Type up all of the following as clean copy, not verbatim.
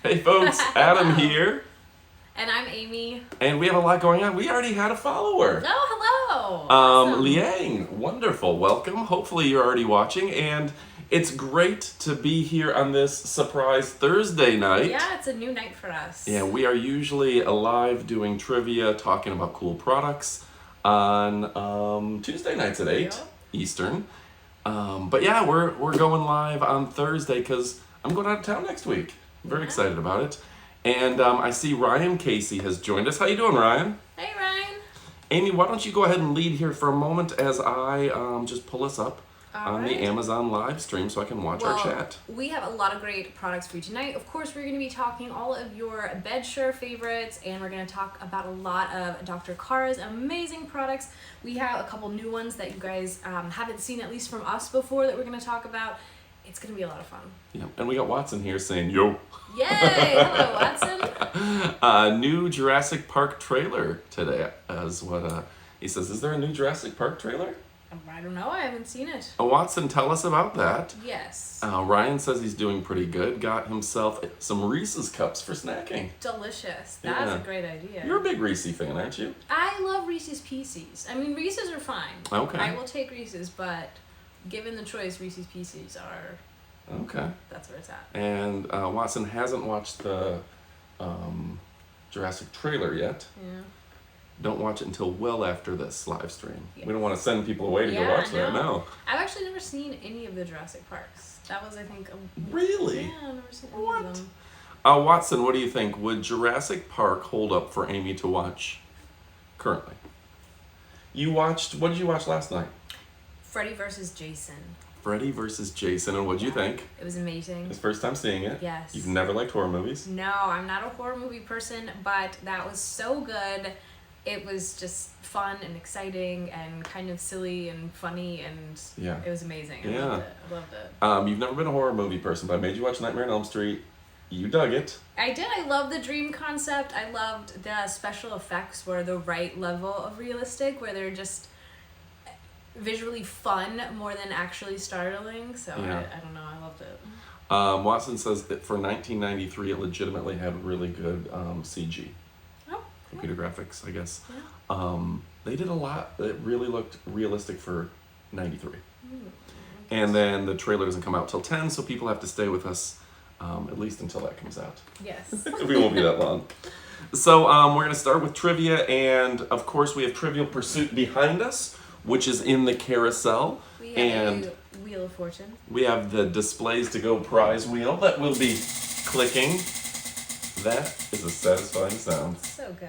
Hey folks, Adam here. And I'm Amy. And we have a lot going on. We already had a follower. Oh, hello. Awesome. Liang, wonderful. Welcome. Hopefully you're already watching. And it's great to be here on this surprise Thursday night. Yeah, it's a new night for us. Yeah, we are usually live doing trivia, talking about cool products on Tuesday nights at 8 Eastern. But yeah, we're going live on Thursday because I'm going out of town next week. I'm very excited about it. And I see Ryan Casey has joined us. How you doing, Ryan? Hey, Ryan. Amy, why don't you go ahead and lead here for a moment as I just pull us up on the Amazon live stream so I can watch our chat. We have a lot of great products for you tonight. Of course, we're going to be talking all of your bedsure favorites, and we're going to talk about a lot of Dr. Carr's amazing products. We have a couple new ones that you guys haven't seen, at least from us before, that we're going to talk about. It's going to be a lot of fun. Yeah, and we got Watson here saying, yo. Yay! Hello, Watson. New Jurassic Park trailer today is what he says. Is there a new Jurassic Park trailer? I don't know. I haven't seen it. Watson, tell us about that. Yes. Ryan says he's doing pretty good. Got himself some Reese's Cups for snacking. Delicious. That's a great idea. You're a big Reese fan, aren't you? I love Reese's Pieces. I mean, Reese's are fine. Okay. I will take Reese's, but given the choice, Reese's Pieces are... Okay. That's where it's at. And Watson hasn't watched the Jurassic trailer yet. Yeah. Don't watch it until well after this live stream. Yeah. We don't want to send people away to go watch that. No. I've actually never seen any of the Jurassic Parks. That was, I think... Really? Yeah, I've never seen any of them. Watson, what do you think? Would Jurassic Park hold up for Amy to watch currently? You watched... What did you watch last night? Freddy vs. Jason. Freddy vs. Jason, and what'd you think? It was amazing. It's first time seeing it. Yes. You've never liked horror movies? No, I'm not a horror movie person, but that was so good. It was just fun and exciting and kind of silly and funny, and it was amazing. I loved it. You've never been a horror movie person, but I made you watch Nightmare on Elm Street. You dug it. I did. I loved the dream concept. I loved the special effects were the right level of realistic, where they're just visually fun more than actually startling. So I don't know. I loved it. Watson says that for 1993, it legitimately had really good CG. Computer graphics, I guess. Yeah. They did a lot. It really looked realistic for 93. And then the trailer doesn't come out till 10, so people have to stay with us at least until that comes out. Yes. We won't be that long. So we're going to start with trivia, and of course we have Trivial Pursuit behind us, which is in the carousel. We have a Wheel of Fortune. We have the Displays to Go prize wheel that will be clicking. That is a satisfying sound. So good.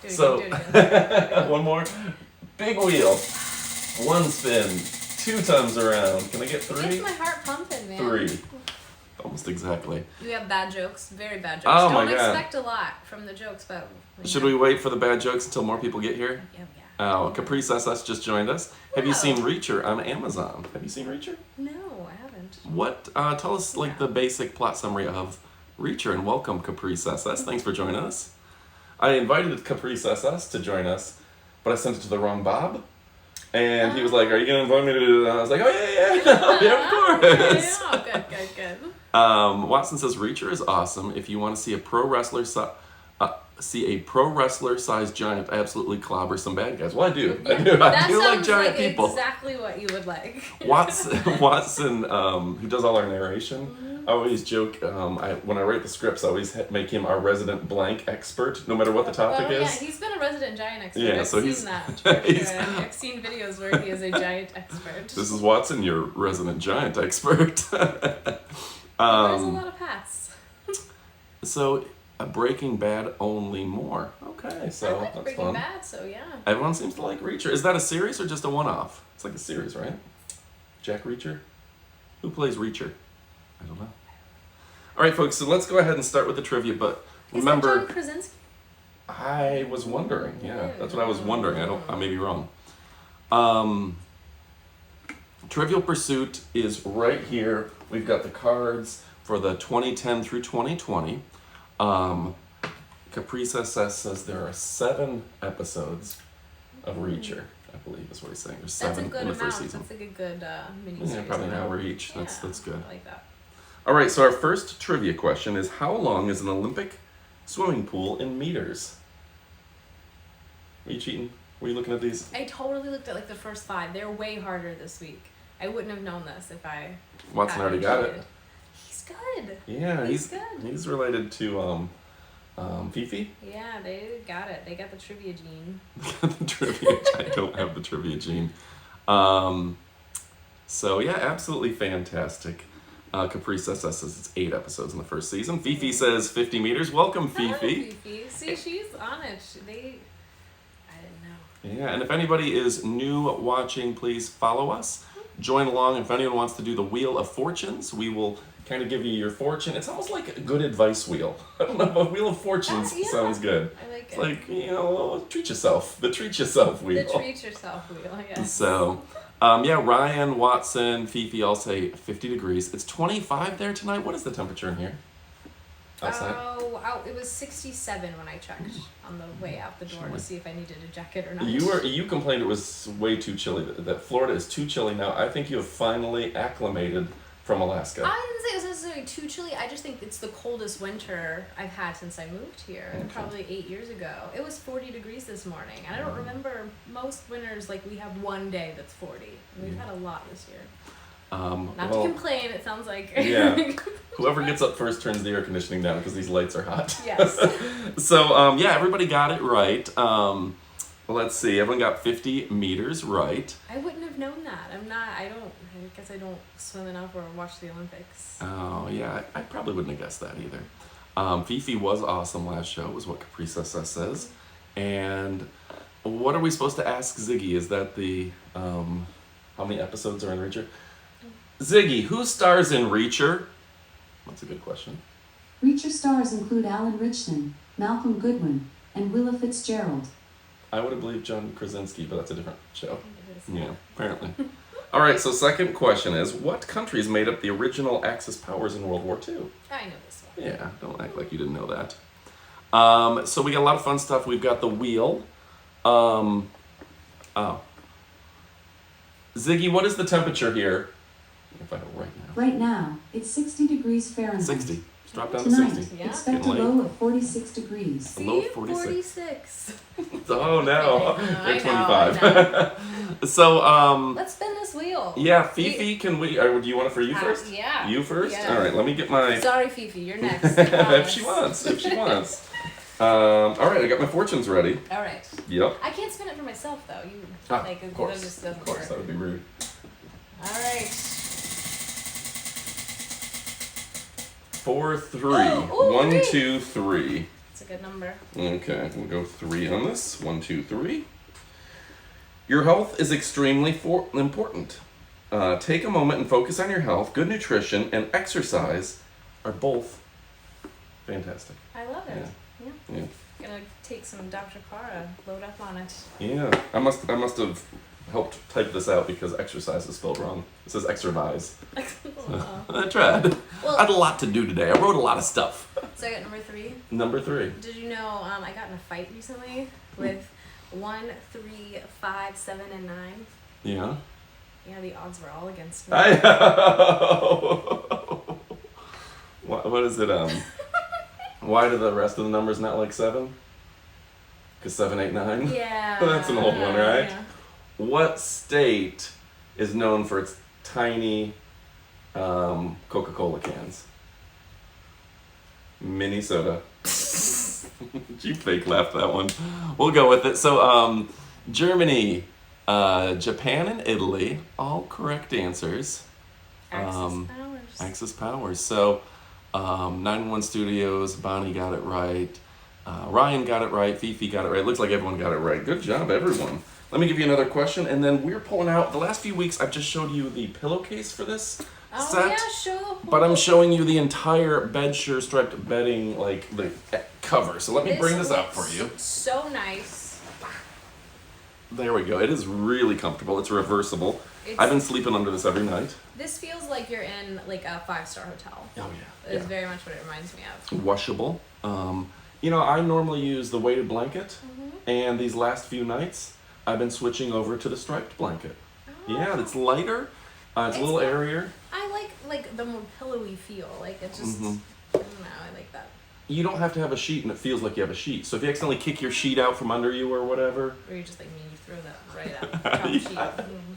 Do it again. One more. Big wheel. One spin. 2 times around. Can I get 3? It gets my heart pumping, man. 3. Almost exactly. We have bad jokes. Very bad jokes. Oh my God. Don't expect a lot from the jokes, but... Should we wait for the bad jokes until more people get here? Yeah. Oh, Caprice SS just joined us. Have you seen Reacher on Amazon? Have you seen Reacher? No, I haven't. What? Tell us the basic plot summary of Reacher, and welcome Caprice SS. Thanks for joining us. I invited Caprice SS to join us, but I sent it to the wrong Bob. And he was like, "Are you gonna invite me to do that?" I was like, "Oh yeah, yeah, of course." Okay, good. Watson says Reacher is awesome. If you want to see a pro wrestler sized giant absolutely clobber some bad guys. Well, I do. Yeah, I do like giant people. Exactly what you would like. Watson, who does all our narration, I always joke, when I write the scripts, I always make him our resident blank expert, no matter what the topic is. Yeah, he's been a resident giant expert. Yeah, I've seen that. I've seen videos where he is a giant expert. This is Watson, your resident giant expert. There's a lot of hats. So, Breaking Bad only more. Okay, so I like that's Breaking fun. Bad, so yeah. Everyone seems to like Reacher. Is that a series or just a one-off? It's like a series, right? Jack Reacher? Who plays Reacher? I don't know. All right, folks, so let's go ahead and start with the trivia, but remember... Is that John Krasinski? I was wondering, that's what I was wondering. I may be wrong. Trivial Pursuit is right here. We've got the cards for the 2010 through 2020. Caprice SS says there are 7 episodes of Reacher, I believe is what he's saying. There's 7 in the first season. That's a good mini-series. Yeah, probably an hour each. That's good. I like that. All right, so our first trivia question is, how long is an Olympic swimming pool in meters? Are you cheating? Were you looking at these? I totally looked at like the first 5. They're way harder this week. I wouldn't have known this if I. Watson already got it. He's good. Yeah, he's good. He's related to Fifi. Yeah, they got it. They got the trivia gene. The trivia. I don't have the trivia gene. So yeah, absolutely fantastic. Capri says it's 8 episodes in the first season. Fifi says 50 meters. Welcome, Fifi. Hello, Fifi. See, she's on it. I didn't know. Yeah, and if anybody is new watching, please follow us. Join along. If anyone wants to do the Wheel of Fortunes, we will kind of give you your fortune. It's almost like a good advice wheel. I don't know, but Wheel of Fortunes sounds good. I like it's it. Like, treat yourself. The treat yourself wheel. The treat yourself wheel, yes. So, Ryan, Watson, Fifi all say 50 degrees. It's 25 there tonight. What is the temperature in here? Outside? It was 67 when I checked on the way out the door to see if I needed a jacket or not. You complained it was way too chilly, that Florida is too chilly now. I think you have finally acclimated from Alaska. I didn't say it was necessarily too chilly. I just think it's the coldest winter I've had since I moved here, probably 8 years ago. It was 40 degrees this morning, and I don't remember most winters, like we have one day that's 40. We've had a lot this year. Not to complain, it sounds like. Yeah. Whoever gets up first turns the air conditioning down because these lights are hot. Yes. So, everybody got it right. Let's see, everyone got 50 meters right. I wouldn't have known that. I guess I don't swim enough or watch the Olympics. Oh, yeah, I probably wouldn't have guessed that either. Fifi was awesome last show, is what Capri says. And what are we supposed to ask Ziggy? Is that the, how many episodes are in Reacher? Ziggy, who stars in Reacher? That's a good question. Reacher stars include Alan Richson, Malcolm Goodwin, and Willa Fitzgerald. I would have believed John Krasinski, but that's a different show. Yeah, apparently. All right, so second question is, what countries made up the original Axis powers in World War II? I know this one. Yeah, don't act like you didn't know that. So we got a lot of fun stuff. We've got the wheel. Ziggy, what is the temperature here? If I know right now. Right now, it's 60 degrees Fahrenheit. 60. Just drop down Tonight, to 60. Yeah. expect a low of 46 degrees. A low of 46. 46. Oh, no. I You're know. 25. So, Let's spin this wheel. yeah, Fifi, can we, do you want it for you first? Yeah. You first? Yeah. All right, let me get my... Sorry, Fifi, you're next. if she wants. All right, I got my fortunes ready. All right. Yep. I can't spin it for myself, though. Of course. That just doesn't Of course, work. that would be rude. All right. 4, 3. Oh, 1, three. 2, 3. It's a good number. Okay, we'll go 3 on this. 1, 2, 3. Your health is extremely important. Take a moment and focus on your health. Good nutrition and exercise are both fantastic. I love it. Yeah. Gonna take some Dr. Cara, load up on it. Yeah. I must have helped type this out because exercise is spelled wrong. It says exercise. I tried. Well, I had a lot to do today. I wrote a lot of stuff. So I got number 3. Number 3. Did you know I got in a fight recently with 1, 3, 5, 7, and 9? Yeah. Yeah, the odds were all against me. What is it? Why do the rest of the numbers not like 7? Because 7, 8, 9? Yeah. That's an old one, right? Yeah. What state is known for its tiny Coca-Cola cans? Minnesota. You fake laughed that one. We'll go with it. So, Germany, Japan, and Italy, all correct answers. Axis Powers. So, 9-1 Studios, Bonnie got it right. Ryan got it right. Fifi got it right. Looks like everyone got it right. Good job, everyone. Let me give you another question, and then we're pulling out. The last few weeks, I've just showed you the pillowcase for this set. Yeah, show. But I'm showing you the entire Bedsure striped bedding, like the cover. So let me bring this out for you. So nice. There we go. It is really comfortable. It's reversible. I've been sleeping under this every night. This feels like you're in like a 5-star hotel. Oh yeah. It's very much what it reminds me of. Washable. I normally use the weighted blanket, and these last few nights, I've been switching over to the striped blanket. Oh. Yeah, it's lighter. It's a little airier. I like like the more pillowy feel. Like it just, Mm-hmm. I don't know, I like that. You don't have to have a sheet and it feels like you have a sheet. So if you accidentally kick your sheet out from under you or whatever. Or you're just like me, you throw that right out. Top sheet.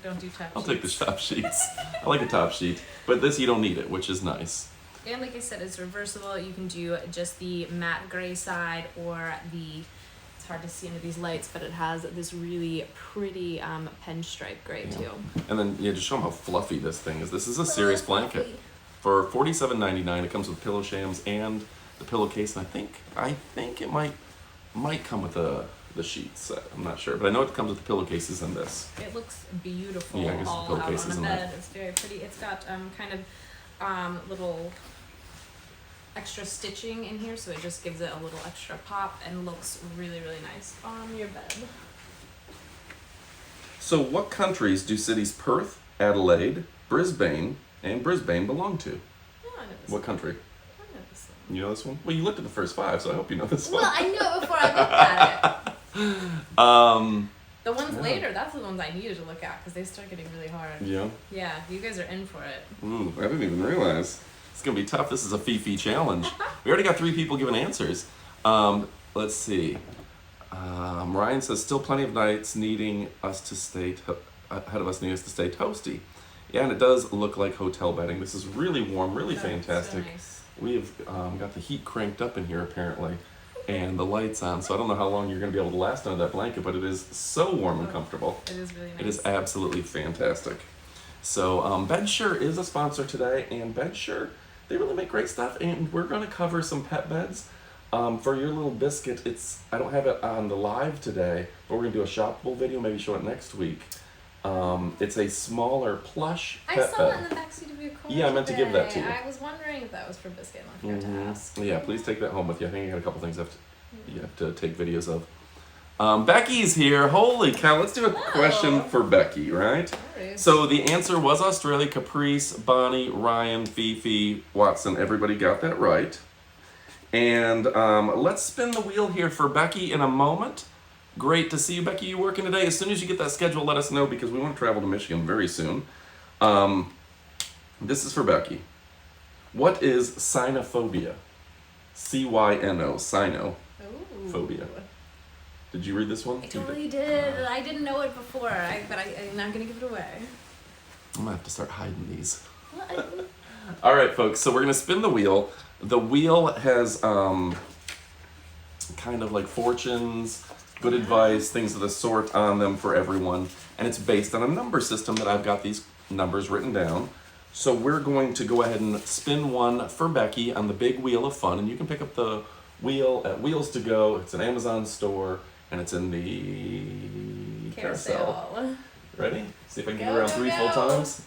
Don't do top sheets. I'll take the top sheets. I like a top sheet. But this, you don't need it, which is nice. And like I said, it's reversible. You can do just the matte gray side or it's hard to see under these lights, but it has this really pretty pinstripe gray too. And then, just show them how fluffy this thing is. This is a serious blanket. For $47.99, it comes with pillow shams and the pillowcase, and I think it might come with the sheet set. I'm not sure, but I know it comes with the pillowcases and this. It looks beautiful Yeah, I guess the all out pillowcases on in a there. bed. It's very pretty. It's got kind of little extra stitching in here, so it just gives it a little extra pop and looks really, really nice on your bed. So what countries do cities Perth, Adelaide, Brisbane, and Brisbane belong to? Oh, I know this What one. country? I know this one. You know this one? Well, you looked at the first 5, so I hope you know this Well, one. I know it before I looked at it. The ones Yeah. later, that's the ones I needed to look at because they start getting really hard. Yeah. Yeah, you guys are in for it. Ooh, I didn't even realize. It's gonna be tough. This is a Fifi challenge. We already got 3 people giving answers. Let's see. Ryan says still plenty of nights needing us to stay ahead of us needing us to stay toasty. Yeah, and it does look like hotel bedding. This is really warm, really That's so fantastic. nice. We've got the heat cranked up in here apparently, and the lights on. So I don't know how long you're gonna be able to last under that blanket, but it is so warm and comfortable. It is really nice. It is absolutely fantastic. So Bedsure is a sponsor today, and Bedsure, they really make great stuff, and we're going to cover some pet beds. For your little biscuit, I don't have it on the live today, but we're going to do a shoppable video, maybe show it next week. It's a smaller plush I pet saw bed. that in the backseat of your car. Yeah, I meant to give that to you. I was wondering if that was for Biscuit, and I forgot to ask. Yeah, please take that home with you. I think I got a couple things you have to take videos of. Becky's here. Holy cow, let's do a question for Becky, right? Alright. So the answer was Australia, Caprice, Bonnie, Ryan, Fifi, Watson. Everybody got that right. And let's spin the wheel here for Becky in a moment. Great to see you, Becky. You working today? As soon as you get that schedule, let us know because we want to travel to Michigan very soon. This is for Becky. What is cynophobia? C-Y-N-O, cynophobia. Ooh. Did you read this one? I totally did. I didn't know it before, but I'm not going to give it away. I'm going to have to start hiding these. What? All right, folks, so we're going to spin the wheel. The wheel has kind of like fortunes, good advice, things of the sort on them for everyone. And it's based on a number system that I've got these numbers written down. So we're going to go ahead and spin one for Becky on the big wheel of fun. And you can pick up the wheel at Wheels to Go. It's an Amazon store, and it's in the carousel. Ready? See if I can get Go, around go, 3 go. full times.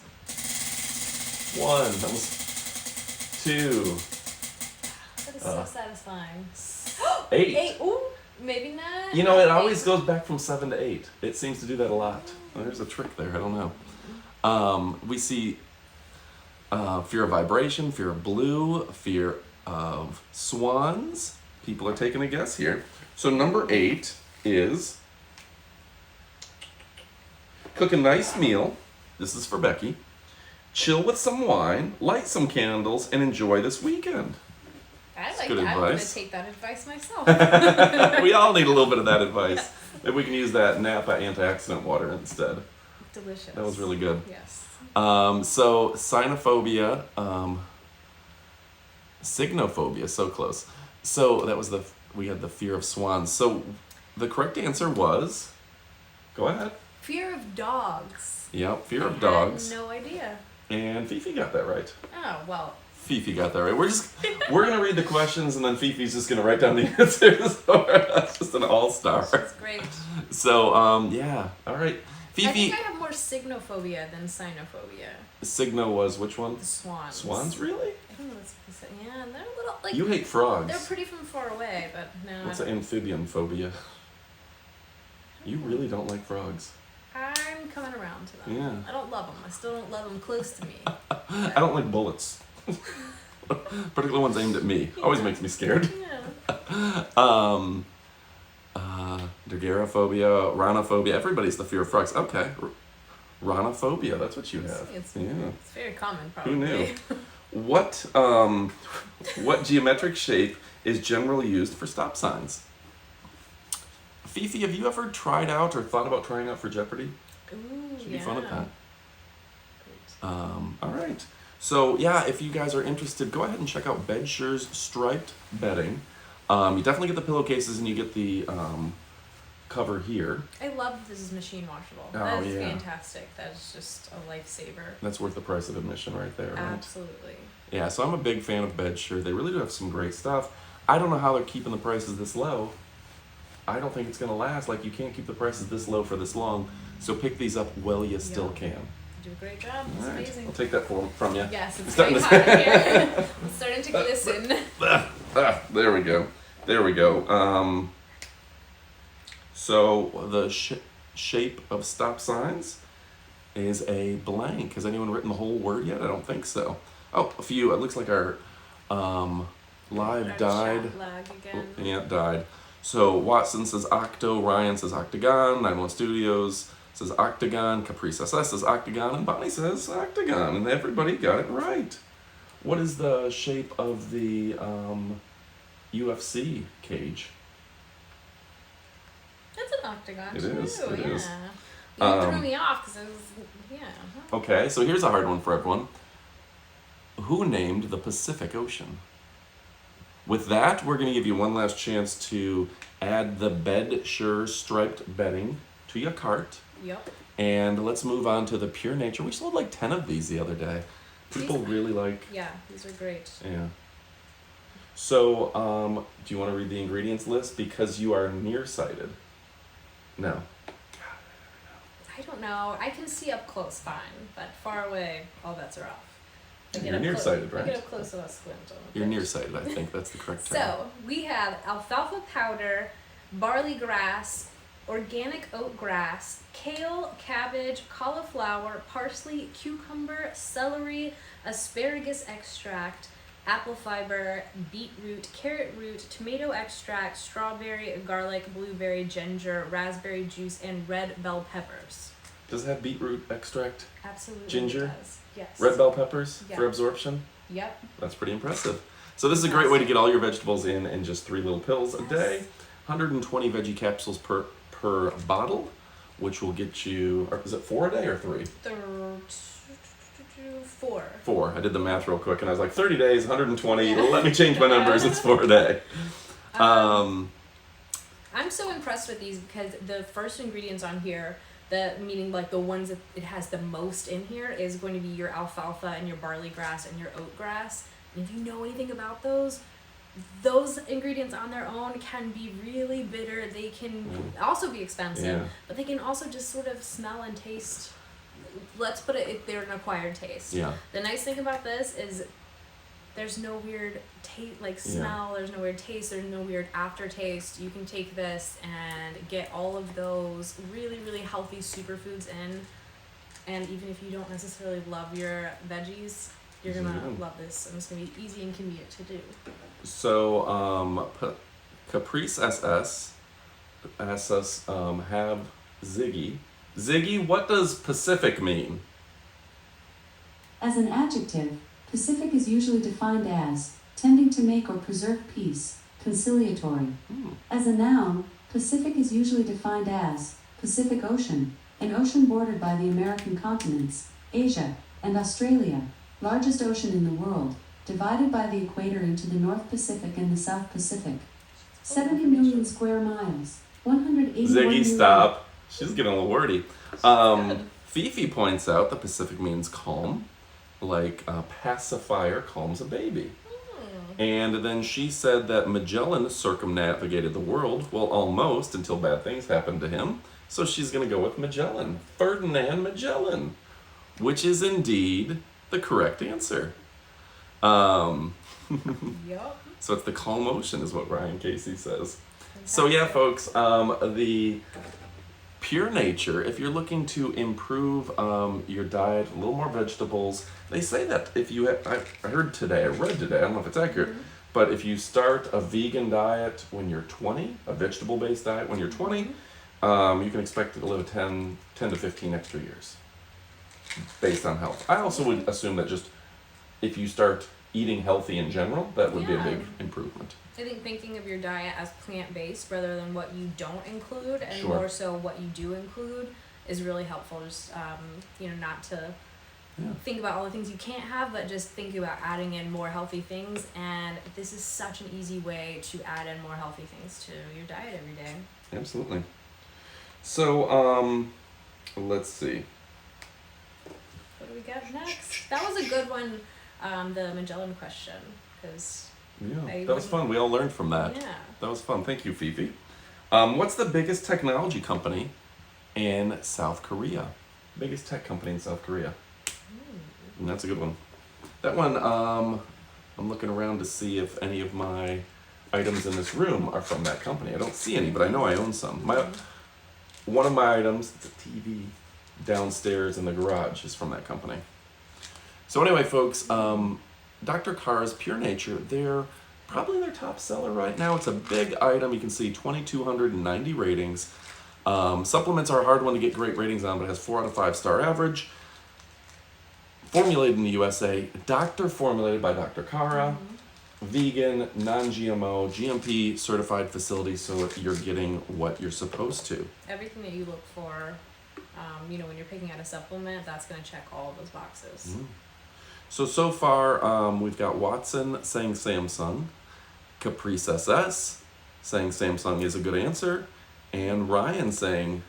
1, that was 2, That is so satisfying. 8. 8. Ooh, maybe not. You know, it always goes back from 7 to 8. It seems to do that a lot. Well, there's a trick there. I don't know. We see fear of vibration, fear of blue, fear of swans. People are taking a guess here. So number 8 is cook a nice meal. This is for Becky. Chill with some wine, light some candles, and enjoy this weekend. I like good that. I'm going to advice. take that advice myself. We all need a little bit of that advice. Maybe we can use that Napa antioxidant water instead. Delicious. That was really good. Yes. So cynophobia, cygnophobia, so close. So that was we had the fear of swans. So the correct answer was, go ahead. Fear of dogs. Yep, fear of I dogs. had no idea. And Fifi got that right. Oh, well. Fifi got that right. We're gonna read the questions and then Fifi's just gonna write down the answers. That's just an all-star. That's great. So yeah, all right. I Fifi, think I have more cygnophobia than cynophobia. Cygno was which one? The swans. Swans, really? I don't know what's supposed to say. Yeah, they're a little, like, You hate frogs. they're pretty from far away, but no. What's an amphibian phobia? You really don't like frogs. I'm coming around to them. Yeah. I don't love them. I still don't love them close to me. I don't like bullets. Particularly ones aimed at me. Always makes me scared. Yeah. Daguerreophobia, rhinophobia. Everybody's the fear of frogs. Okay. Rhinophobia, that's what you have. It's Yeah. very common, probably. Who knew? What geometric shape is generally used for stop signs? Fifi, have you ever tried out or thought about trying out for Jeopardy? Ooh, Should be fun at that. Great. All right. So yeah, if you guys are interested, go ahead and check out Bedshire's striped bedding. You definitely get the pillowcases and you get the cover here. I love that this is machine washable. Oh, That is yeah. fantastic. That is just a lifesaver. That's worth the price of admission right there, right? Absolutely. Yeah, so I'm a big fan of Bedshire. They really do have some great stuff. I don't know how they're keeping the prices this low. I don't think it's going to last. Like, you can't keep the prices this low for this long. So pick these up while you still can. You do a great job. It's All right. amazing. I'll take that from you. Yes, it's Starting very to- hot in here. It's starting to glisten. There we go. There we go. So the shape of stop signs is a blank. Has anyone written the whole word yet? I don't think so. Oh, a few. It looks like our live Our died. chat lag again. Yeah, it died. So Watson says octo, Ryan says octagon, 91 Studios says octagon, Caprice SS says octagon, and Bonnie says octagon, and everybody got it right. What is the shape of the UFC cage? That's an octagon It too. is, it yeah. is. You threw me off because it was Okay, so here's a hard one for everyone. Who named the Pacific Ocean? With that, we're going to give you one last chance to add the Bedsure striped bedding to your cart. Yep. And let's move on to the Pure Nature. We sold like 10 of these the other day. People These- really like, Yeah, these are great. yeah. So, do you want to read the ingredients list? Because you are nearsighted. No. I don't know. I can see up close fine, but far away, all bets are off. I You're up nearsighted, close, right? I get up close to a squint. You're nearsighted, I think that's the correct term. So, we have alfalfa powder, barley grass, organic oat grass, kale, cabbage, cauliflower, parsley, cucumber, celery, asparagus extract, apple fiber, beetroot, carrot root, tomato extract, strawberry, garlic, blueberry, ginger, raspberry juice, and red bell peppers. Does it have beetroot extract? Absolutely. Ginger? It does. Yes. Red bell peppers Yeah. for absorption? Yep. That's pretty impressive. So this is a great way to get all your vegetables in just 3 little pills a day. 120 veggie capsules per bottle, which will get you, or is it 4 a day or 3? 4. 4. I did the math real quick and I was like, 30 days, 120. Let me change my numbers. It's 4 a day. I'm so impressed with these because the first ingredients on here, meaning like the ones that it has the most in here, is going to be your alfalfa and your barley grass and your oat grass. And if you know anything about those ingredients on their own can be really bitter. They can also be expensive, Yeah. but they can also just sort of smell and taste. Let's put it, they're an acquired taste. Yeah. The nice thing about this is there's no weird smell, there's no weird taste, there's no weird aftertaste. You can take this and get all of those really, really healthy superfoods in. And even if you don't necessarily love your veggies, you're gonna love this. And it's gonna be easy and convenient to do. So, Caprice SS asks us, have Ziggy. Ziggy, what does Pacific mean? As an adjective, Pacific is usually defined as tending to make or preserve peace, conciliatory. As a noun, Pacific is usually defined as Pacific Ocean, an ocean bordered by the American continents, Asia, and Australia, largest ocean in the world, divided by the equator into the North Pacific and the South Pacific. 70 million square miles, 181 Ziggy, million... stop. She's getting a little wordy. Good. Fifi points out the Pacific means calm, like a pacifier calms a baby. And then she said that Magellan circumnavigated the world, well, almost, until bad things happened to him. So she's going to go with Magellan. Ferdinand Magellan, which is indeed the correct answer. Yup. So it's the calm ocean is what Ryan Casey says. So yeah, folks, the Pure Nature, if you're looking to improve your diet, a little more vegetables, they say that if you have, I read today, I don't know if it's accurate, but if you start a vegan diet when you're 20, a vegetable-based diet when you're 20, you can expect to live 10 to 15 extra years. based on health. I also would assume that just if you start eating healthy in general, that would be a big improvement. I think thinking of your diet as plant-based rather than what you don't include, and Sure. more so what you do include, is really helpful. Just not to think about all the things you can't have, but just think about adding in more healthy things. And this is such an easy way to add in more healthy things to your diet every day. Absolutely. So, let's see. What do we got next? That was a good one, the Magellan question, because that was fun. We all learned from that. Yeah. That was fun. Thank you, Fifi. What's the biggest technology company in South Korea? Biggest tech company in South Korea. And that's a good one. That one, I'm looking around to see if any of my items in this room are from that company. I don't see any, but I know I own some. One of my items, it's a TV downstairs in the garage, is from that company. So anyway, folks, Dr. Carr's Pure Nature, they're probably their top seller right now. It's a big item. You can see 2,290 ratings. Supplements are a hard one to get great ratings on, but it has 4 out of 5 star average. Formulated in the USA, formulated by Dr. Carra, vegan, non-GMO, GMP certified facility, so you're getting what you're supposed to. Everything that you look for, when you're picking out a supplement, that's going to check all of those boxes. So far, we've got Watson saying Samsung, Caprice SS saying Samsung is a good answer, and Ryan saying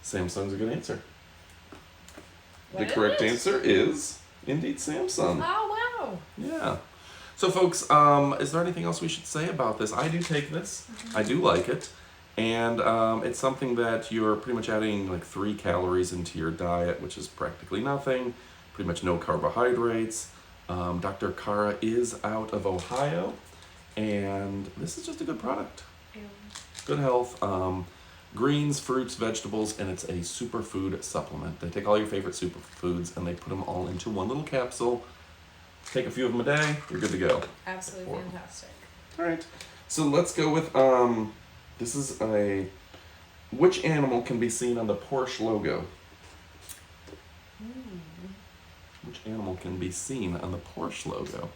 Samsung's a good answer. The correct answer is indeed Samsung. Oh, wow. Yeah. So folks, is there anything else we should say about this? I do take this. I do like it. And it's something that you're pretty much adding like 3 calories into your diet, which is practically nothing. Pretty much no carbohydrates. Dr. Carra is out of Ohio. And this is just a good product. Good health. Greens, fruits, vegetables, and it's a superfood supplement. They take all your favorite superfoods and they put them all into one little capsule. Take a few of them a day, you're good to go. Absolutely fantastic. All right, so let's go with, this is which animal can be seen on the Porsche logo? Which animal can be seen on the Porsche logo?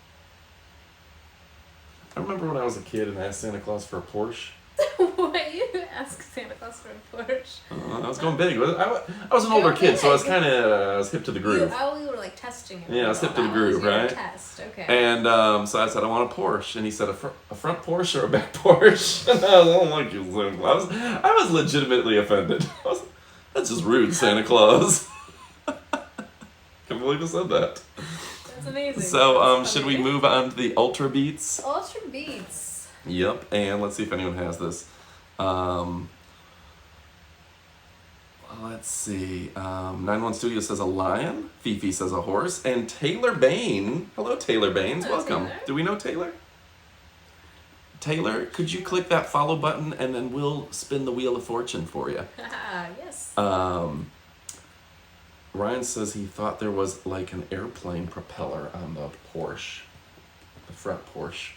I remember when I was a kid and I asked Santa Claus for a Porsche. What? You asked Santa Claus for a Porsche? I was going big. I was an older kid, so I was kind of hip to the groove. You were like testing it. Yeah, I was hip to the groove, right? Test, okay. And so I said, I want a Porsche. And he said, a front Porsche or a back Porsche? And I was, I don't like you, Santa Claus. I was legitimately offended. That's just rude, Santa Claus. Can't believe I said that. That's amazing. So should we move on to the Ultra Beets? Ultra Beets. Yep, and let's see if anyone has this. Let's see. 91 Studio says a lion. Fifi says a horse. And Taylor Bain. Hello, Taylor Baines. Hello, Welcome. Taylor. Do we know Taylor? Taylor, could you click that follow button and then we'll spin the wheel of fortune for you? Yes. Ryan says he thought there was like an airplane propeller on the Porsche. The front Porsche.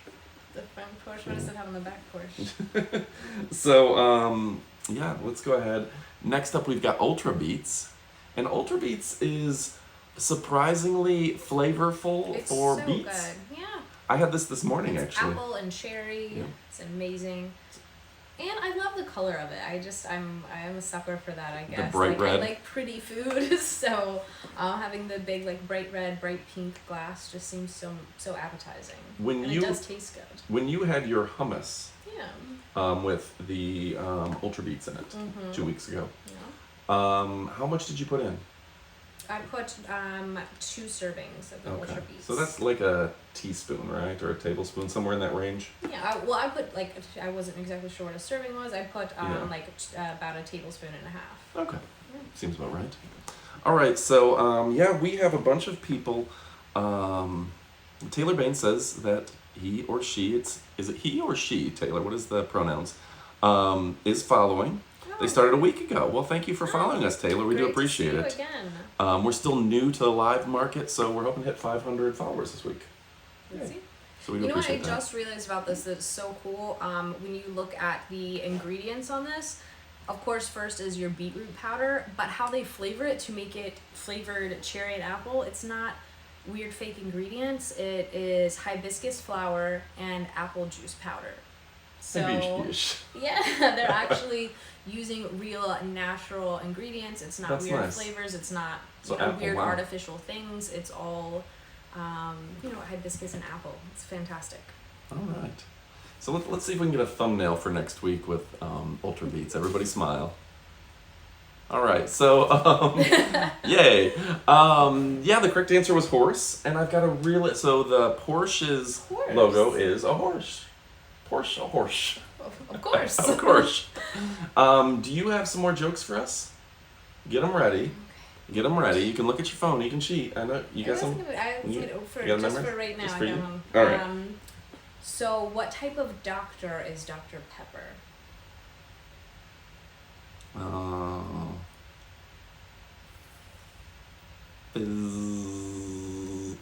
The front Porsche. What does it have on the back Porsche? So, yeah, let's go ahead. Next up, we've got Ultra Beets. And Ultra Beets is surprisingly flavorful It's for so beets. good. Yeah. I had this morning, It's actually. apple and cherry. Yeah. It's amazing. And I love the color of it. I am a sucker for that, I guess. bright red. I like pretty food, so having the big like bright red, bright pink glass just seems so appetizing. And it does taste good. When you had your hummus Yeah. with the Ultra Beets in it 2 weeks ago, Yeah. how much did you put in? I put 2 servings of the Ultra Beets. So that's like a teaspoon, right? Or a tablespoon, somewhere in that range? Yeah, I put like, I wasn't exactly sure what a serving was. I put about a tablespoon and a half. Okay. Seems about right. All right, so we have a bunch of people. Taylor Bain says that he or she, is it he or she, Taylor? What is the pronouns? Is following. They started a week ago. Well, thank you for following us, Taylor. We do appreciate it. Again. We're still new to the live market, so we're hoping to hit 500 followers this week. Let's see. So we do You know what I appreciate that. just realized about this that's so cool? When you look at the ingredients on this, Of course, first is your beetroot powder, but how they flavor it to make it flavored cherry and apple, it's not weird fake ingredients. It is hibiscus flower and apple juice powder. So yeah, they're actually using real natural ingredients. It's not That's weird nice. flavors. It's not So weird wow. artificial things. It's all hibiscus and apple. It's fantastic. All right. So let's see if we can get a thumbnail for next week with Ultra Beets. Everybody smile. All right, so yay. The correct answer was horse, and I've got so the Porsche's Horse. logo is a horse. Porsche, a horse. Of course. Of course. Do you have some more jokes for us? Get them ready. Get them ready. You can look at your phone. You can cheat. I know you got some. For right now. Just I for got you? them. All right. So, what type of doctor is Dr. Pepper?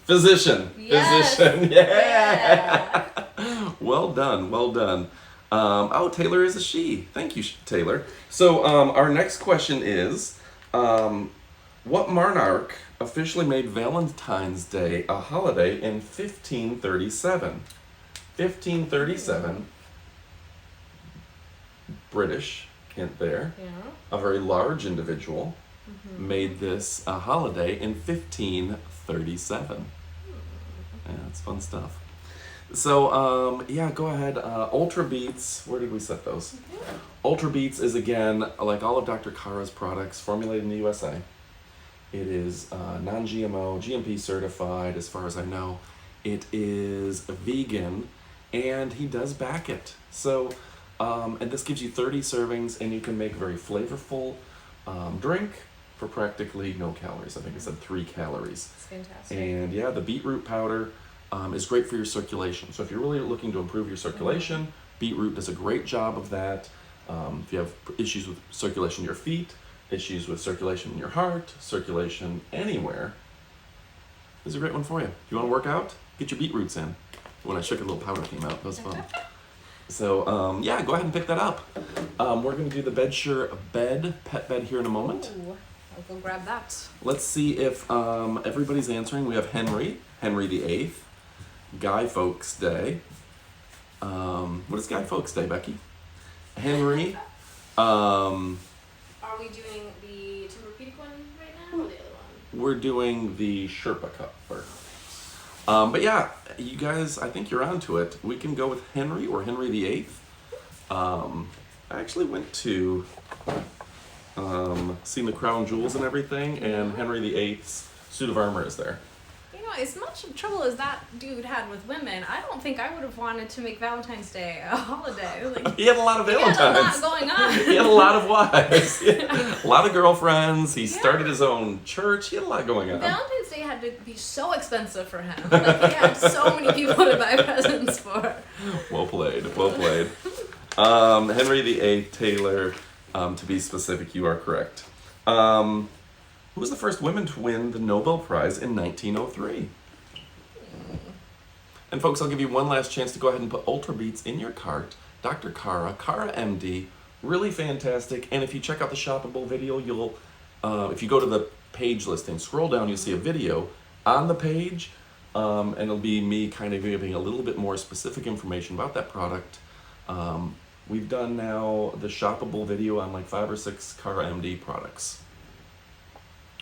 Physician. Yes. Physician. Yeah. Well done. Well done. Taylor is a she. Thank you, Taylor. So our next question is, what monarch officially made Valentine's Day a holiday in 1537? 1537. British, hint there. Yeah. A very large individual made this a holiday in 1537. Yeah, it's fun stuff. So, go ahead. Ultra Beets, where did we set those? Ultra Beets is, again, like all of Dr. Kara's products, formulated in the USA. It is non-GMO, GMP certified, as far as I know. It is vegan, and he does back it. So, and this gives you 30 servings, and you can make a very flavorful drink for practically no calories. I think I said 3 calories. It's fantastic. And yeah, the beetroot powder is great for your circulation. So if you're really looking to improve your circulation, beetroot does a great job of that. If you have issues with circulation in your feet, issues with circulation in your heart, circulation anywhere, this is a great one for you. If you want to work out, get your beetroots in. When I shook a little powder came out, that was fun. So go ahead and pick that up. We're going to do the pet bed here in a moment. Ooh, I'll go grab that. Let's see if everybody's answering. We have Henry VIII, Guy Fawkes Day. What is Guy Fawkes Day, Becky? Henry. Are we doing the Tempur-Pedic one right now or the other one? We're doing the Sherpa cover. But yeah, you guys, I think you're onto it. We can go with Henry or Henry VIII. I actually went to seen the crown jewels and everything, and Henry VIII's suit of armor is there. You know, as much trouble as that dude had with women, I don't think I would have wanted to make Valentine's Day a holiday. Like, He had a lot of Valentines. He had a lot going on. He had a lot of wives. A lot of girlfriends. He started his own church. He had a lot going on. Valentine's Day had to be so expensive for him. Like, he had so many people to buy presents for. Well played. Well played. Henry VIII, Taylor, to be specific, you are correct. Who was the first woman to win the Nobel Prize in 1903? And folks, I'll give you one last chance to go ahead and put Ultra Beets in your cart. Dr. Kara MD, really fantastic. And if you check out the shoppable video, you'll, if you go to the page listing, scroll down, you'll see a video on the page, and it'll be me kind of giving a little bit more specific information about that product. We've done now the shoppable video on like 5 or 6 Kara MD products.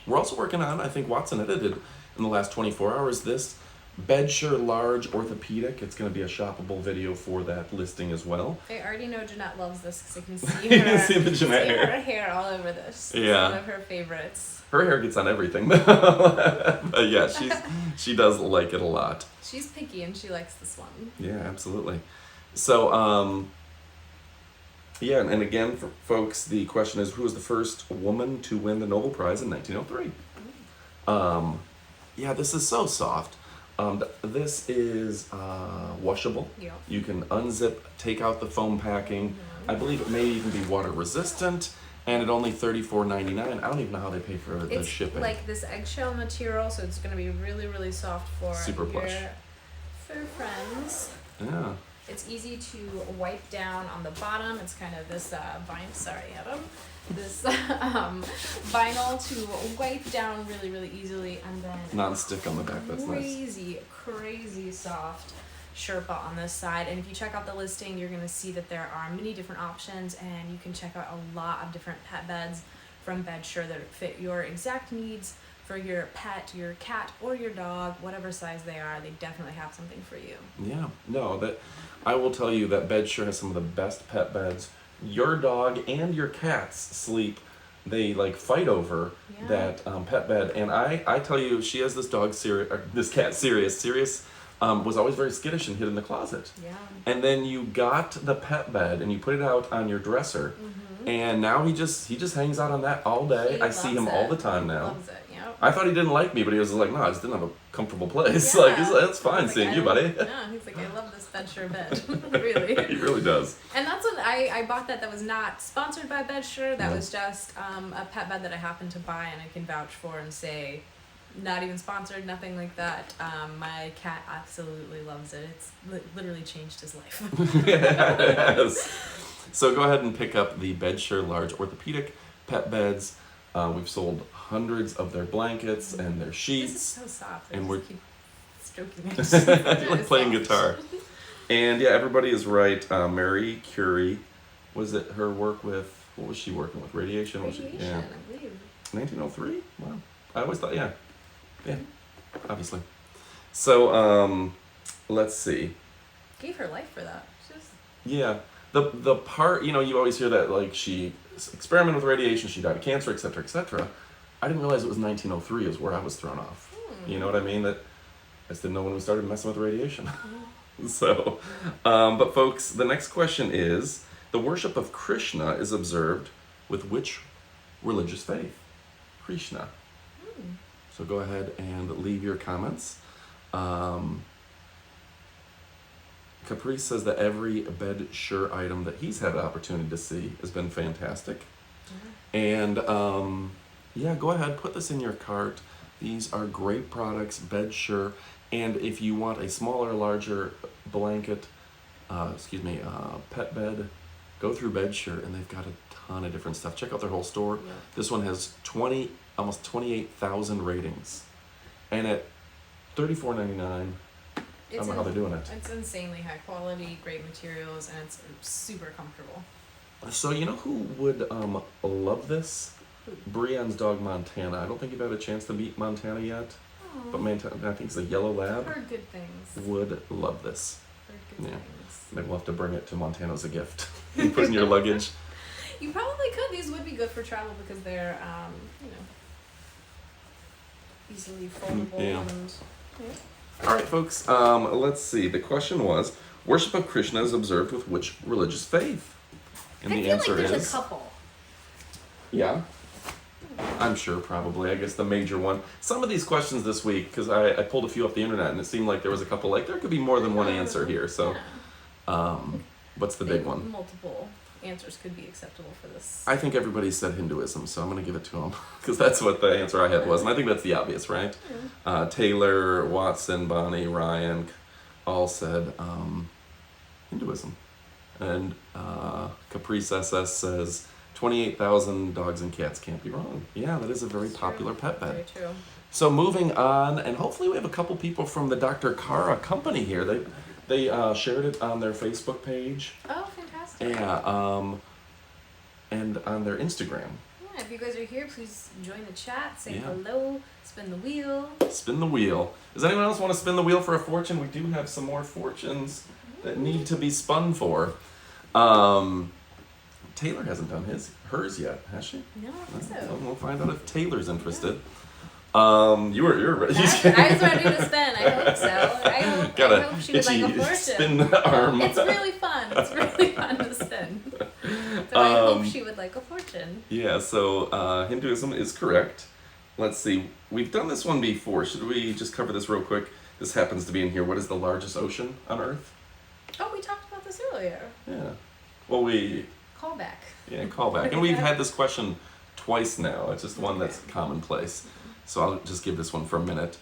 We're also working on, I think Watson edited in the last 24 hours, this Bedsure Large Orthopedic. It's going to be a shoppable video for that listing as well. I already know Jeanette loves this because I can see her, You can see the Jeanette hair. her hair all over this. Yeah. It's one of her favorites. Her hair gets on everything. But yeah, she does like it a lot. She's picky and she likes this one. Yeah, absolutely. So, yeah, and again, for folks, the question is, who was the first woman to win the Nobel Prize in 1903? Yeah, this is so soft. This is washable. Yeah. You can unzip, take out the foam packing. I believe it may even be water resistant, and at only $34.99. I don't even know how they pay for the shipping. It's like this eggshell material, so it's going to be really, really soft for Super your plush. fur friends. Yeah. It's easy to wipe down on the bottom. It's kind of this Adam. This vinyl to wipe down really, really easily, and then Non-stick on the back. That's nice. Crazy soft Sherpa on this side. And if you check out the listing, you're gonna see that there are many different options, and you can check out a lot of different pet beds from Bedsure that fit your exact needs for your pet, your cat, or your dog, whatever size they are. They definitely have something for you. Yeah, no, that I will tell you that Bedsure has some of the best pet beds. Your dog and your cats sleep. They like fight over that pet bed, and I tell you, she has this dog this cat Sirius. Sirius was always very skittish and hid in the closet. Yeah. And then you got the pet bed and you put it out on your dresser, and now he just hangs out on that all day. I see him all the time now. Loves it. I thought he didn't like me, but he was like, no, I just didn't have a comfortable place. Yeah. Like, that's fine He's seeing like, you, buddy. No, he's like, I love this Bedsure bed. Really. He really does. And that's what I bought that was not sponsored by Bedsure. That was just a pet bed that I happened to buy, and I can vouch for and say, not even sponsored, nothing like that. My cat absolutely loves it. It's literally changed his life. Yes. So go ahead and pick up the Bedsure large orthopedic pet beds. We've sold hundreds of their blankets and their sheets. This is so soft. And we're keep stroking it. like playing guitar. And yeah, everybody is right. Marie Curie, was it her work with, what was she working with? Radiation? Radiation, Yeah. I believe. 1903? Wow. I always thought, yeah, obviously. So, let's see. Gave her life for that. Just... Yeah. The part, you always hear that, like, she experimented with radiation, she died of cancer, etc., etc. I didn't realize it was 1903 is where I was thrown off. You know what I mean? That I just didn't know when we started messing with radiation. So, but folks, the next question is, the worship of Krishna is observed with which religious faith? Krishna. So go ahead and leave your comments. Caprice says that every Bedsure item that he's had the opportunity to see has been fantastic. And yeah, go ahead, put this in your cart. These are great products, Bedsure. And if you want a smaller, larger blanket, pet bed, go through Bedsure, and they've got a ton of different stuff. Check out their whole store. Yeah. This one has almost 28,000 ratings. And at $34.99, I don't know how they're doing it. It's insanely high quality, great materials, and it's super comfortable. So you know who would love this? Who? Brienne's dog Montana. I don't think you've had a chance to meet Montana yet, Aww. but Montana, I think it's a yellow lab. I've heard good things. Would love this. Heard good Yeah. things. Maybe we'll have to bring it to Montana as a gift. You put in your luggage. You probably could. These would be good for travel because they're, easily foldable Yeah. and. Yeah. All right, folks. Let's see. The question was, worship of Krishna is observed with which religious faith? And I the feel answer like there's is a couple. Yeah. I'm sure, probably. I guess the major one. Some of these questions this week, because I pulled a few off the internet, and it seemed like there was a couple, like, there could be more than one answer here. So, what's the big one? Multiple answers could be acceptable for this. I think everybody said Hinduism, so I'm going to give it to them, because that's what the answer I had was, and I think that's the obvious, right? Yeah. Taylor, Watson, Bonnie, Ryan, all said Hinduism. And Caprice SS says 28,000 dogs and cats can't be wrong. Yeah, that is a very popular pet bed. Very true. So moving on, and hopefully we have a couple people from the Dr. Kara company here. They shared it on their Facebook page. Oh, fantastic. Yeah, and on their Instagram. Yeah, if you guys are here, please join the chat, say Yeah. hello, spin the wheel. Spin the wheel. Does anyone else want to spin the wheel for a fortune? We do have some more fortunes that need to be spun for. Taylor hasn't done hers yet, has she? No, I think Well, so. we'll find out if Taylor's interested. You're ready. I was ready to spin. I hope so. I hope she would like a fortune. Spin arm. It's really fun. It's really fun to spin. So I hope she would like a fortune. Yeah, so Hinduism is correct. Let's see. We've done this one before. Should we just cover this real quick? This happens to be in here. What is the largest ocean on Earth? Oh, we talked about this earlier. Yeah. Well, Callback. call back. And we've had this question twice now. It's just one that's commonplace. So I'll just give this one for a minute.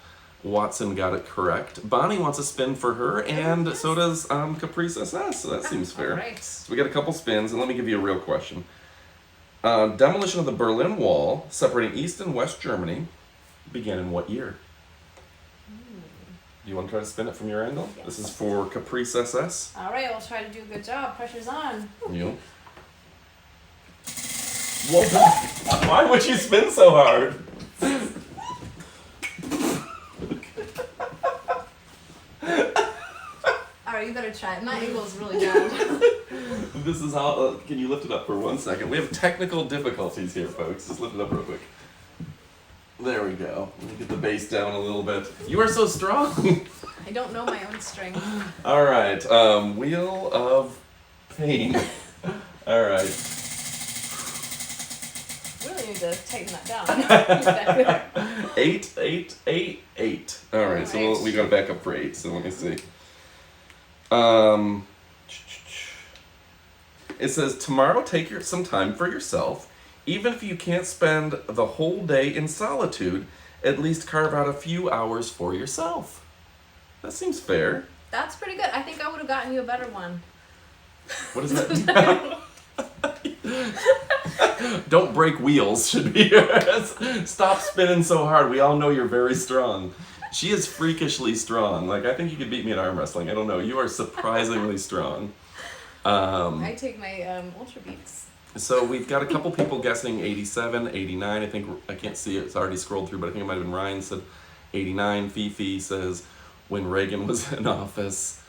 Watson got it correct. Bonnie wants a spin for her, and Yes. so does Caprice SS, so that seems fair. All right. So we got a couple spins, and let me give you a real question. Demolition of the Berlin Wall, separating East and West Germany, began in what year? Do you want to try to spin it from your angle? Yes. This is for Caprice SS. All right, I'll try to do a good job. Pressure's on. You. Whoa. Why would you spin so hard? All right, you better try it. My angle is really bad. This is how. Can you lift it up for 1 second? We have technical difficulties here, folks. Just lift it up real quick. There we go. Let me get the bass down a little bit. You are so strong. I don't know my own strength. All right. Wheel of Pain. All right. Really need to tighten that down. 8, 8, 8, 8. All right. So we got to back up for 8. So let me see. It says, tomorrow take some time for yourself. Even if you can't spend the whole day in solitude, at least carve out a few hours for yourself. That seems fair. That's pretty good. I think I would have gotten you a better one. What is that? Don't break wheels should be yours. Stop spinning so hard. We all know you're very strong. She is freakishly strong. Like, I think you could beat me at arm wrestling. I don't know. You are surprisingly strong. I take my Ultra Beets. So we've got a couple people guessing 87, 89. I think, I can't see it. It's already scrolled through, but I think it might have been Ryan said 89. Fifi says when Reagan was in office.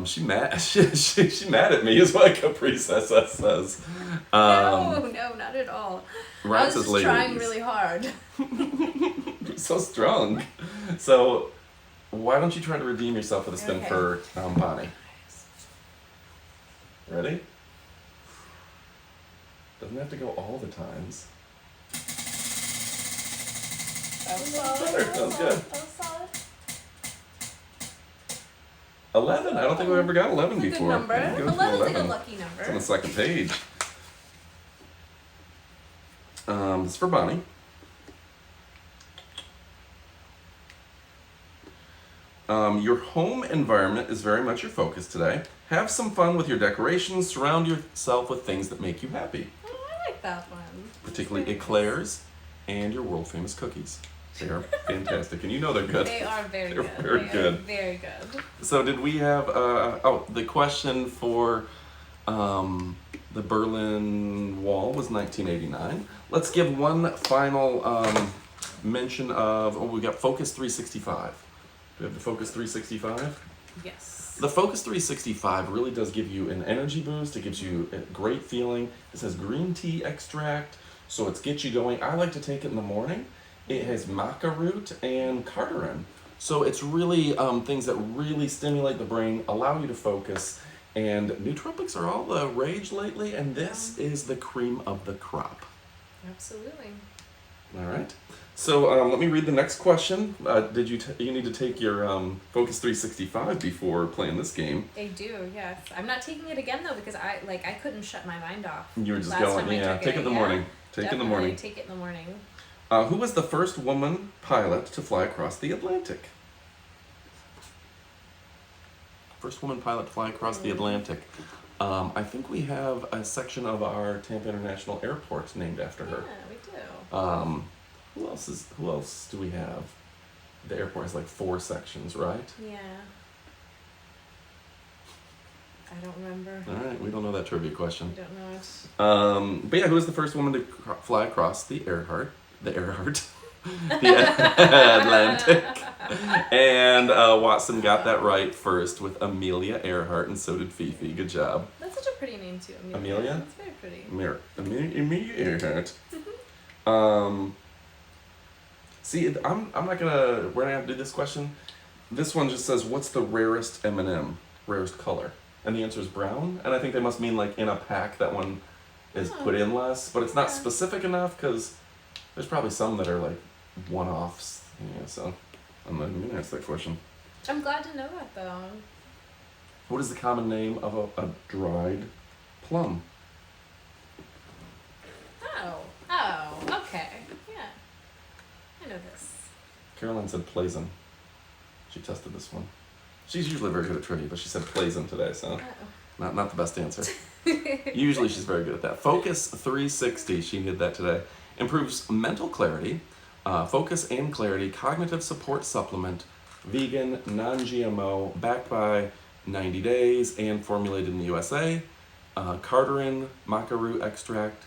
She mad at me is what Caprice SS says. No, not at all. Ryan I was says just late trying 80s. really hard. You're so strong. So why don't you try to redeem yourself with a spin Okay. for Bonnie? Ready? Doesn't have to go all the times. That was solid. Better. That was good. That was solid. 11. I don't think we've ever got 11 That's a before. good number. Yeah, go for 11's like a 11. lucky It's on number. the second page. This is for Bonnie. Your home environment is very much your focus today. Have some fun with your decorations. Surround yourself with things that make you happy, Oh, I like that one. particularly eclairs and your world famous cookies. They are fantastic, and you know they're good. They are very They're good. very They good. Are very good. So did we have the question for the Berlin Wall was 1989. Let's give one final mention of we got Focus 365. Do we have the Focus 365? Yes. The Focus 365 really does give you an energy boost. It gives you a great feeling. It says green tea extract, so it gets you going. I like to take it in the morning. It has maca root and cardarin. So it's really things that really stimulate the brain, allow you to focus. And nootropics are all the rage lately, and this is the cream of the crop. Absolutely. All right. So let me read the next question. Did you you need to take your Focus 365 before playing this game? I do, yes. I'm not taking it again though because I couldn't shut my mind off. You were just last going, time I yeah. took Take it in the morning. Take it in the Definitely morning. take it in the morning. Who was the first woman pilot to fly across the Atlantic? First woman pilot to fly across the Atlantic. I think we have a section of our Tampa International Airport named after her. Yeah, we do. Who else do we have? The airport has like 4 sections, right? Yeah. I don't remember. All right, we don't know that trivia I question. don't know it. But yeah, who was the first woman to fly across the Atlantic? And Watson got that right first with Amelia Earhart, and so did Fifi. Good job. That's such a pretty name too, Amelia. Amelia? That's very pretty. Amelia Earhart. See, we're gonna have to do this question. This one just says, what's the rarest M&M, rarest color? And the answer is brown, and I think they must mean like in a pack that one is put in less, but it's not Yeah. specific enough because there's probably some that are like one-offs, so I'm not even gonna ask that question. I'm glad to know that though. What is the common name of a dried plum? Oh, okay. Yeah. I know this. Caroline said plaisin. She tested this one. She's usually very good at trivia, but she said Playzen today, so not the best answer. Usually she's very good at that. Focus 360, she did that today. Improves mental clarity, focus and clarity, cognitive support supplement, vegan, non-GMO, backed by 90 days, and formulated in the USA. Cardarin, maca root extract,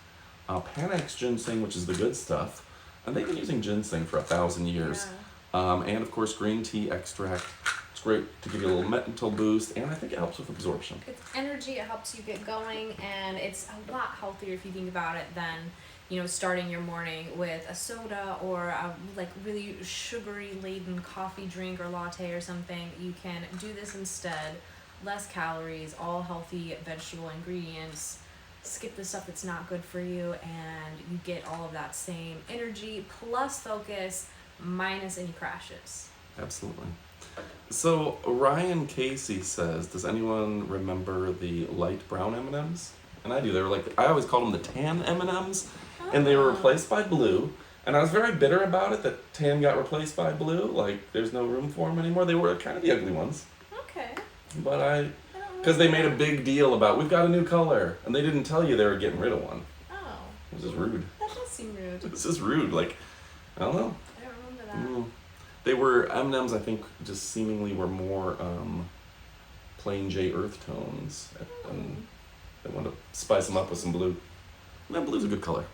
Panax ginseng, which is the good stuff. And they've been using ginseng for 1,000 years. Yeah. And of course, green tea extract. It's great to give you a little mental boost, and I think it helps with absorption. It's energy, it helps you get going, and it's a lot healthier if you think about it than, you know, starting your morning with a soda or a like really sugary laden coffee drink or latte or something. You can do this instead. Less calories, all healthy vegetable ingredients. Skip the stuff that's not good for you, and you get all of that same energy plus focus minus any crashes. Absolutely. So Ryan Casey says, does anyone remember the light brown M&Ms? And I do. They were like, I always called them the tan M&Ms, and they were replaced by blue. And I was very bitter about it that tan got replaced by blue. Like, there's no room for them anymore. They were kind of the ugly ones. Okay. But because they made a big deal about, we've got a new color, and they didn't tell you they were getting rid of one. Oh. This is rude. That does seem rude. This is rude. Like, I don't know. I don't remember that. They were, M&Ms I think just seemingly were more plain J earth tones. And they wanted to spice them up with some blue. And blue's a good color.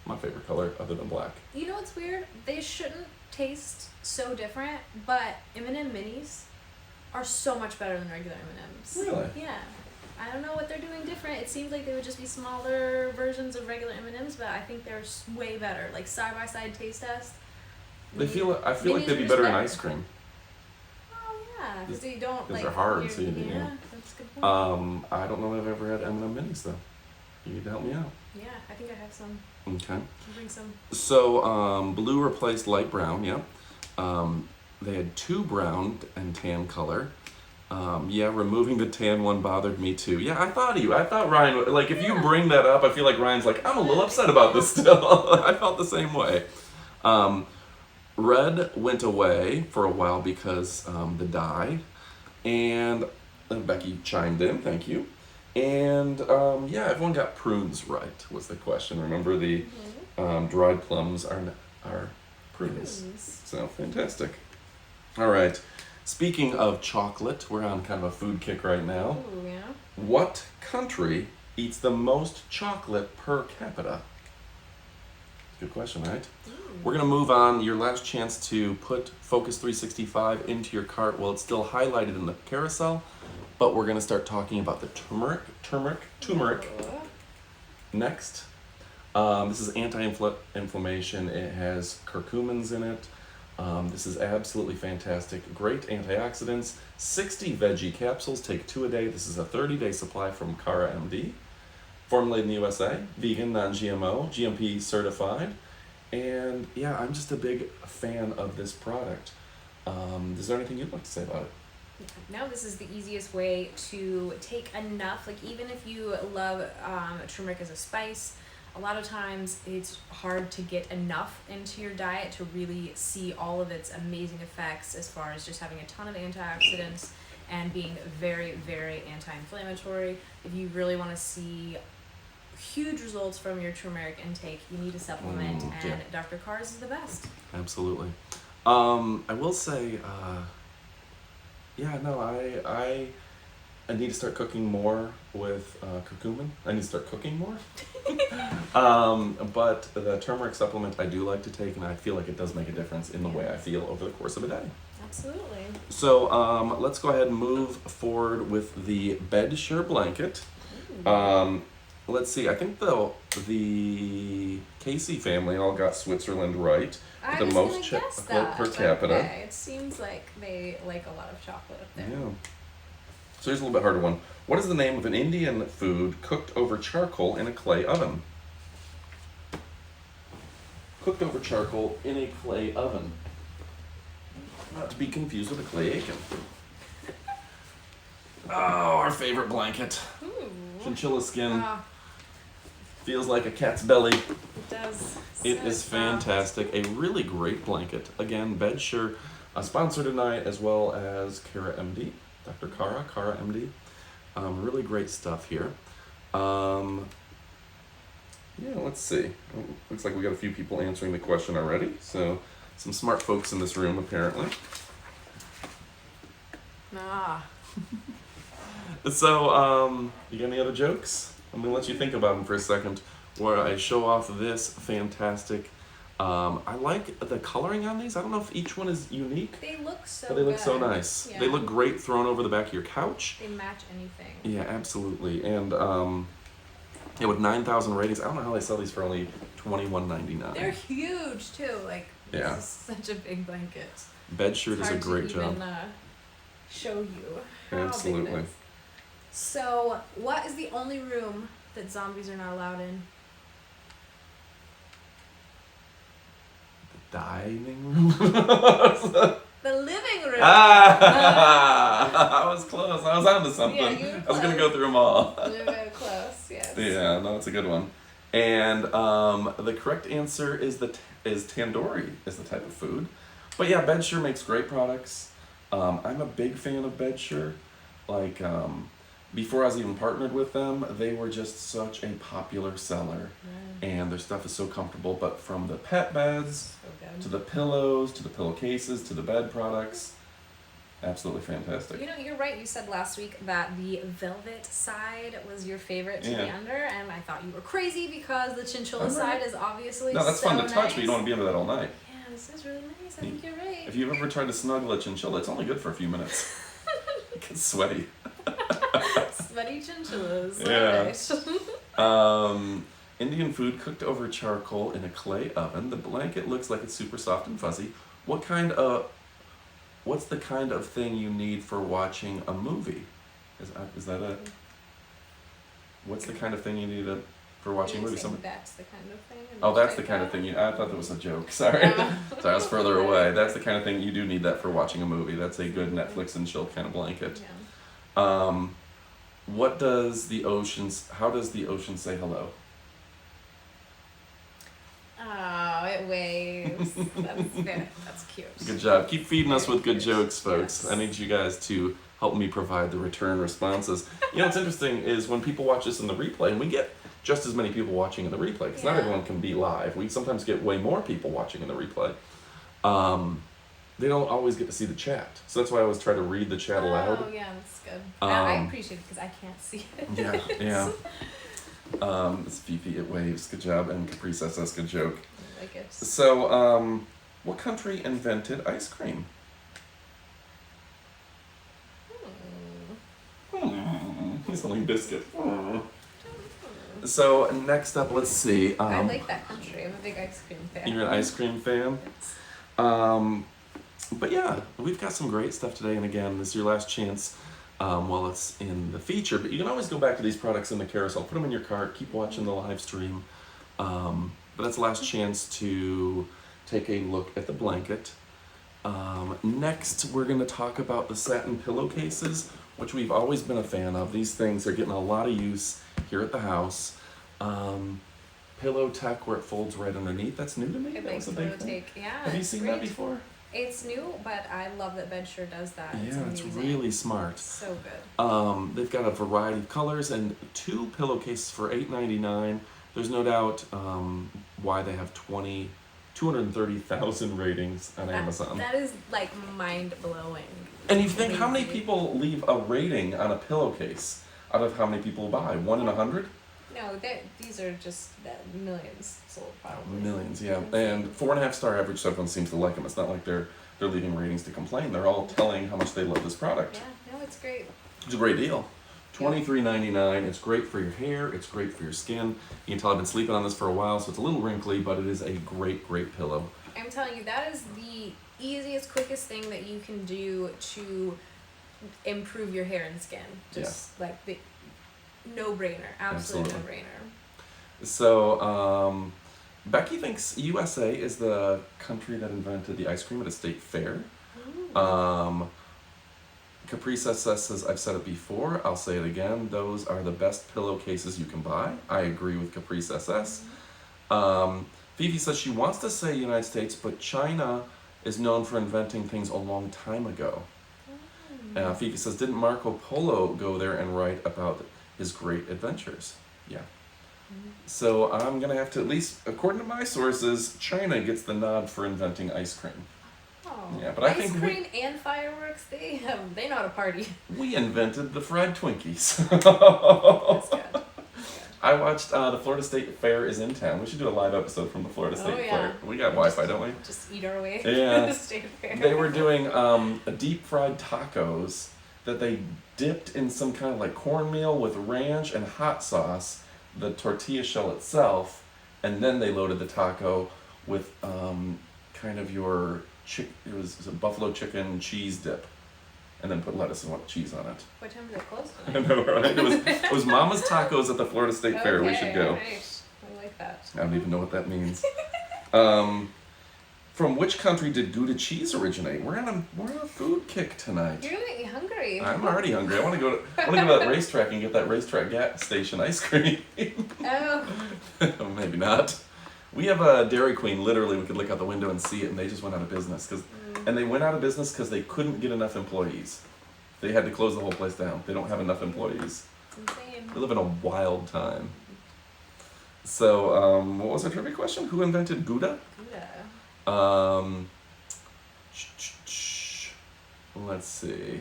My favorite color other than black. You know what's weird? They shouldn't taste so different, but M&M minis are so much better than regular M&Ms. Really? Yeah. I don't know what they're doing different. It seems like they would just be smaller versions of regular M&Ms, but I think they're way better. Like side-by-side taste test. I feel like they'd minis be are just better in ice cream. Oh yeah, because they don't Because like. they're hard, you're- so you do, yeah, that's a good point. I don't know if I've ever had M&M minis though. You need to help me out. Yeah, I think I have some. Okay. Can bring some. So blue replaced light brown. Yep. They had 2 brown and tan color. Removing the tan one bothered me too. Yeah, I thought Ryan, like, if you bring that up, I feel like Ryan's like, I'm a little upset about this still. I felt the same way. Red went away for a while because the dye. And Becky chimed in, thank you. And everyone got prunes right, was the question. Remember, the dried plums are prunes. So, fantastic. All right. Speaking of chocolate, we're on kind of a food kick right now. Ooh, yeah. What country eats the most chocolate per capita? Good question, right? Ooh. We're going to move on. Your last chance to put Focus 365 into your cart. Well, it's still highlighted in the carousel, but we're going to start talking about the turmeric Oh. next. This is anti-inflammation. It has curcumins in it. This is absolutely fantastic. Great antioxidants. 60 veggie capsules. Take 2 a day. This is a 30-day supply from Cara MD. Formulated in the USA. Vegan, non-GMO, GMP certified. And yeah, I'm just a big fan of this product. Is there anything you'd like to say about it? No, this is the easiest way to take enough. Like, even if you love turmeric as a spice, a lot of times it's hard to get enough into your diet to really see all of its amazing effects, as far as just having a ton of antioxidants and being very, very anti-inflammatory. If you really want to see huge results from your turmeric intake, you need a supplement, and Dr. Carr's is the best. Absolutely. I will say, I need to start cooking more with curcumin. I need to start cooking more. But the turmeric supplement I do like to take, and I feel like it does make a difference in the way I feel over the course of a day. Absolutely. So let's go ahead and move forward with the bedsure blanket. Let's see, I think the Casey family all got Switzerland right. I The was most gonna chocolate guess that, per capita. Okay. It seems like they like a lot of chocolate up there. Yeah. So here's a little bit harder one. What is the name of an Indian food cooked over charcoal in a clay oven? Cooked over charcoal in a clay oven. Not to be confused with a clay aiken. Oh, our favorite blanket. Ooh. Chinchilla skin. Ah, Feels like a cat's belly. it does. It So is soft. fantastic. A really great blanket. Again, Bedsure sponsor tonight, as well as Kara MD, Dr. Kara MD. Really great stuff here. Yeah, let's see. Looks like we got a few people answering the question already. So some smart folks in this room, apparently. So, you got any other jokes? I'm gonna let you think about them for a second, where I show off this fantastic. I like the coloring on these. I don't know if each one is unique. They look so but they look good. so nice. Yeah. They look great thrown over the back of your couch. They match anything. Yeah, absolutely. And yeah, with 9,000 ratings, I don't know how they sell these for only $21.99. They're huge too. Like, Yeah. this is such a big blanket. Bedshirt is a great It's job. hard to even show you how Absolutely. big it is. So, what is the only room that zombies are not allowed in? Dining room? The living room. I was close. I was onto something. Yeah, you were I was gonna close. go through them all. You're very close. Yes. Yeah, no, that's a good one. And the correct answer is tandoori is the type of food. But yeah, Bedsure makes great products. I'm a big fan of Bedsure. Like before I was even partnered with them, they were just such a popular seller, and their stuff is so comfortable. But from the pet beds So good. to the pillows to the pillowcases to the bed products, absolutely fantastic. You know, you're right. You said last week that the velvet side was your favorite to be Yeah. under, and I thought you were crazy because the chinchilla I'm right. side is obviously No, that's so fun to touch, but you don't want nice. to be under that all night. Yeah, this is really nice. I think you're right. If you've ever tried to snuggle a chinchilla, it's only good for a few minutes. It gets sweaty. Sweaty chinchillas. Yeah. Alright. Indian food cooked over charcoal in a clay oven. The blanket looks like it's super soft and fuzzy. What's the kind of thing you need for watching a movie? What's the kind of thing you need for watching a movie? That's the kind of thing. Oh, that's the kind of thing I thought that was a joke. Sorry. Sorry, I was further away. That's the kind of thing you do need that for watching a movie. That's a good Netflix and chill kind of blanket. Yeah. How does the ocean say hello? Oh, it waves. That's cute. Good job. Keep feeding us with good jokes, folks. Yes. I need you guys to help me provide the return responses. You know what's interesting is when people watch this in the replay, and we get just as many people watching in the replay, because not Yeah. everyone can be live. We sometimes get way more people watching in the replay. They don't always get to see the chat. So that's why I always try to read the chat aloud. Oh, yeah, that's good. I appreciate it because I can't see it. Yeah. It's Fifi, it waves. Good job. And Caprice SS, good joke. I like it. So, what country invented ice cream? He's only biscuit. So next up, let's see. I like that country. I'm a big ice cream fan. You're an ice cream fan? But yeah, we've got some great stuff today. And again, this is your last chance while it's in the feature. But you can always go back to these products in the carousel. Put them in your cart. Keep watching the live stream. But that's the last chance to take a look at the blanket. Next, we're going to talk about the satin pillowcases, which we've always been a fan of. These things are getting a lot of use here at the house. Pillow tech where it folds right underneath. That's new to me. It That makes was a big thing. Yeah. Have you it's seen great. that before? It's new, but I love that Bedsure does that. Yeah, it's amazing. really smart. So good. They've got a variety of colors and 2 pillowcases for $8.99. There's no doubt why they have 230,000 ratings on Amazon. That is like mind blowing. And you think how many Amazing. people leave a rating on a pillowcase out of how many people buy? 1 in 100? No, these are just millions sold probably. Millions, yeah. And 4.5-star average, so everyone seems to like them. It's not like they're leaving ratings to complain. They're all telling how much they love this product. Yeah, no, it's great. It's a great deal. $23.99. It's great for your hair. It's great for your skin. You can tell I've been sleeping on this for a while, so it's a little wrinkly, but it is a great, great pillow. I'm telling you, that is the easiest, quickest thing that you can do to improve your hair and skin. Just like the no-brainer. Absolute Absolutely. no-brainer. So, Becky thinks USA is the country that invented the ice cream at a state fair. Caprice SS says, I've said it before, I'll say it again, those are the best pillowcases you can buy. I agree with Caprice SS. Fifi says she wants to say United States, but China is known for inventing things a long time ago. Fifi says, didn't Marco Polo go there and write about his great adventures? Yeah. So I'm going to have to, at least according to my sources, China gets the nod for inventing ice cream. Oh, Yeah, but I ice think cream and fireworks, they know how to party. we invented the fried Twinkies. That's good. I watched the Florida State Fair is in town. We should do a live episode from the Florida State Fair. We got Wi-Fi, don't we? Just eat our way Yeah. to the state fair. They were doing deep fried tacos that they dipped in some kind of like cornmeal with ranch and hot sauce, the tortilla shell itself, and then they loaded the taco with kind of your it was a buffalo chicken cheese dip, and then put lettuce and cheese on it. What time did it close I tonight? know, right? It was Mama's Tacos at the Florida State Fair. We should go. Right. I like that. I don't even know what that means. From which country did Gouda cheese originate? We're on a food kick tonight. You're making me hungry. I'm already hungry. I want to go to that racetrack and get that racetrack gas station ice cream. Oh. Maybe not. We have a Dairy Queen. Literally, we could look out the window and see it, and they just went out of business and they went out of business because they couldn't get enough employees. They had to close the whole place down. They don't have enough employees. It's insane. They live in a wild time. So, what was our trivia question? Who invented Gouda? Gouda. Let's see.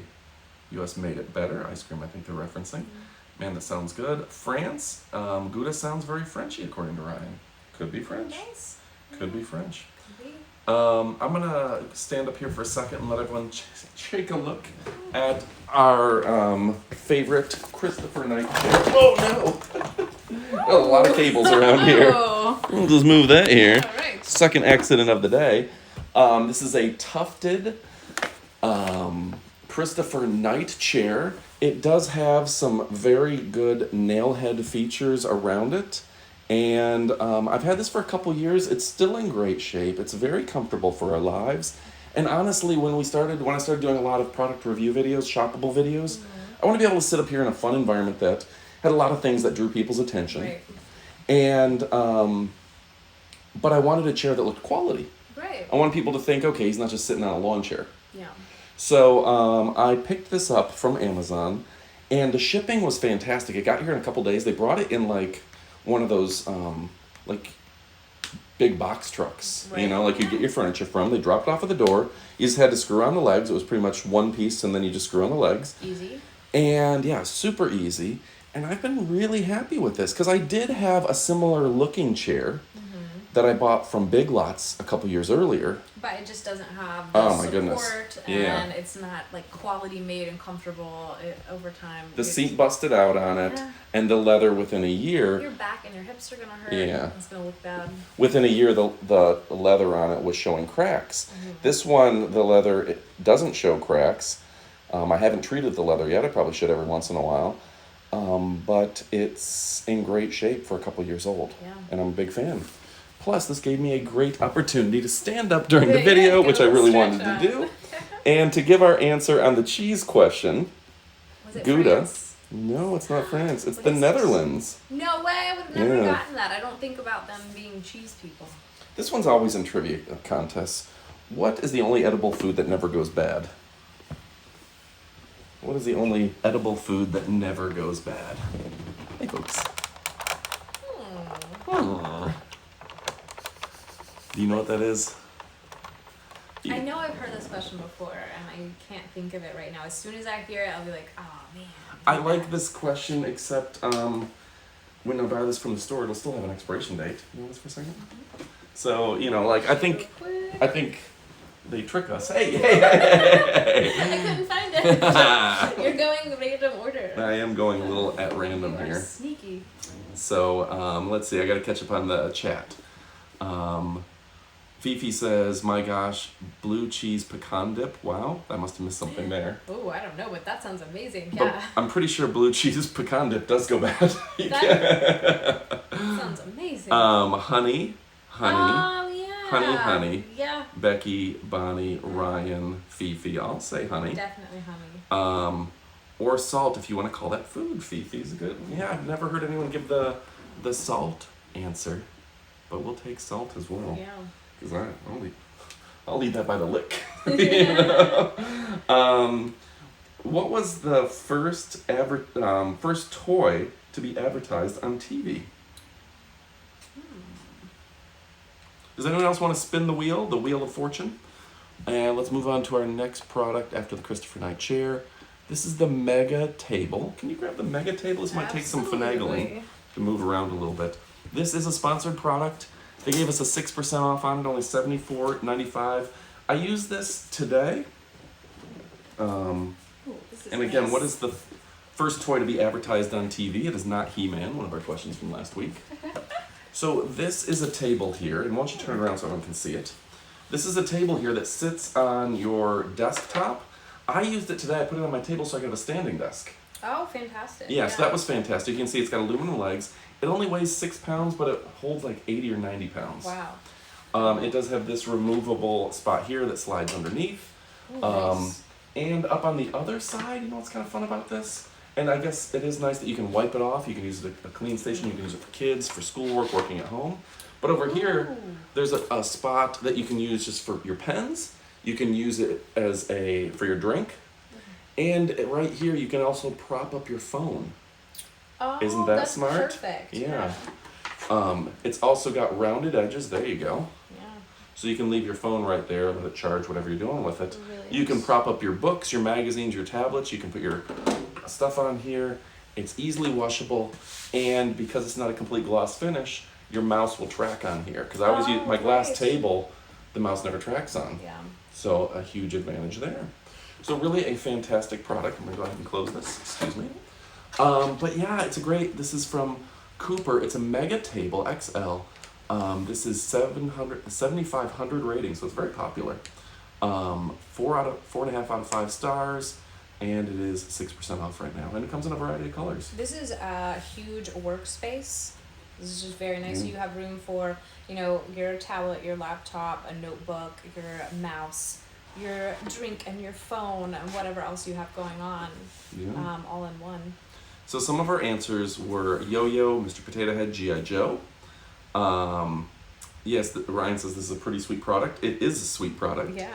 U.S. made it better. Ice cream, I think they're referencing. Man, that sounds good. France. Gouda sounds very Frenchy, according to Ryan. Could be French. Nice. Could be French. Could be. I'm gonna stand up here for a second and let everyone take a look at our favorite Christopher Knight chair. Oh no! A lot of cables around here. We'll just move that here. All right. Second accident of the day. This is a tufted Christopher Knight chair. It does have some very good nail head features around it. And I've had this for a couple years. It's still in great shape. It's very comfortable for our lives. And honestly, when I started doing a lot of product review videos, shoppable videos, I want to be able to sit up here in a fun environment that had a lot of things that drew people's attention. Right. And but I wanted a chair that looked quality. Right. I wanted people to think, okay, he's not just sitting on a lawn chair. Yeah. So I picked this up from Amazon, and the shipping was fantastic. It got here in a couple days. They brought it in like one of those like big box trucks, Right. you know, like you get your furniture from. They dropped it off at the door. You just had to screw on the legs. It was pretty much one piece, and then you just screw on the legs. Easy. And yeah, super easy. And I've been really happy with this because I did have a similar looking chair that I bought from Big Lots a couple years earlier. But it just doesn't have the Oh, my support, goodness. and Yeah. it's not like quality made and comfortable over time. The seat busted out on it, Yeah. and the leather within a year. Your back and your hips are gonna hurt. Yeah. It's gonna look bad. Within a year, the leather on it was showing cracks. This one, the leather, it doesn't show cracks. I haven't treated the leather yet. I probably should every once in a while. But it's in great shape for a couple years old. Yeah. And I'm a big fan. Plus, this gave me a great opportunity to stand up during the Yeah, video, get which a I little really wanted stretch to do. And to give our answer on the cheese question, Was it Gouda. France? No, it's not France. It's What the is it? Netherlands. No way! I would have never Yeah. gotten that. I don't think about them being cheese people. This one's always in trivia contests. What is the only edible food that never goes bad? What is the only edible food that never goes bad? Hey, folks. Hmm. Do you know what that is? I know I've heard this question before, and I can't think of it right now. As soon as I hear it, I'll be like, oh man. I like this question, except when I buy this from the store, it'll still have an expiration date. You know this for a second? So, you know, like, I think they trick us. Hey. I couldn't find it. You're going random order. I am going a little at random You are here. sneaky. So, let's see. I got to catch up on the chat. Fifi says, my gosh, blue cheese pecan dip. Wow, I must have missed something there. Oh, I don't know, but that sounds amazing. But Yeah. I'm pretty sure blue cheese pecan dip does go bad. That sounds amazing. Honey. Oh, yeah. Honey. Yeah. Becky, Bonnie, Ryan, Fifi. I'll say honey. Definitely honey. Or salt if you want to call that food. Fifi's good. Yeah, I've never heard anyone give the salt answer, but we'll take salt as well. Yeah. Because I'll leave that by the lick. You know? What was the first toy to be advertised on TV? Does anyone else want to spin the wheel of fortune? And let's move on to our next product after the Christopher Knight chair. This is the Mega Table. Can you grab the Mega Table? This might take some finagling to move around a little bit. This is a sponsored product. They gave us a 6% off on it, only $74.95. I used this today. And again, nice. what is the first toy to be advertised on TV? It is not He-Man, one of our questions from last week. So this is a table here, and why don't you turn it around so everyone can see it. This is a table here that sits on your desktop. I used it today. I put it on my table so I could have a standing desk. Oh, fantastic. Yeah, so that was fantastic. You can see it's got aluminum legs. It only weighs 6 pounds, but it holds like 80 or 90 pounds. Wow. It does have this removable spot here that slides underneath. Ooh, nice. And up on the other side, you know what's kind of fun about this? And I guess it is nice that you can wipe it off. You can use it at a clean station. You can use it for kids, for schoolwork, working at home. But over here, there's a spot that you can use just for your pens. You can use it as for your drink. And right here, you can also prop up your phone. Oh, Isn't that that's smart? Perfect. Yeah. It's also got rounded edges. There you go. Yeah. So you can leave your phone right there, let it charge, whatever you're doing with it. Really You can nice. prop up your books, your magazines, your tablets. You can put your stuff on here. It's easily washable. And because it's not a complete gloss finish, your mouse will track on here. Because I always use my glass nice. table, the mouse never tracks on. Yeah. So a huge advantage there. So really a fantastic product. I'm going to go ahead and close this. Excuse me. But yeah, this is from Cooper. It's a Mega Table XL. This is 7,500 ratings, so it's very popular. 4.5 out of 5 stars, and it is 6% off right now. And it comes in a variety of colors. This is a huge workspace. This is just very nice. You have room for, your tablet, your laptop, a notebook, your mouse, your drink, and your phone, and whatever else you have going on, all in one. So some of our answers were Yo-Yo, Mr. Potato Head, G.I. Joe. Yes, Ryan says this is a pretty sweet product. It is a sweet product. Yeah.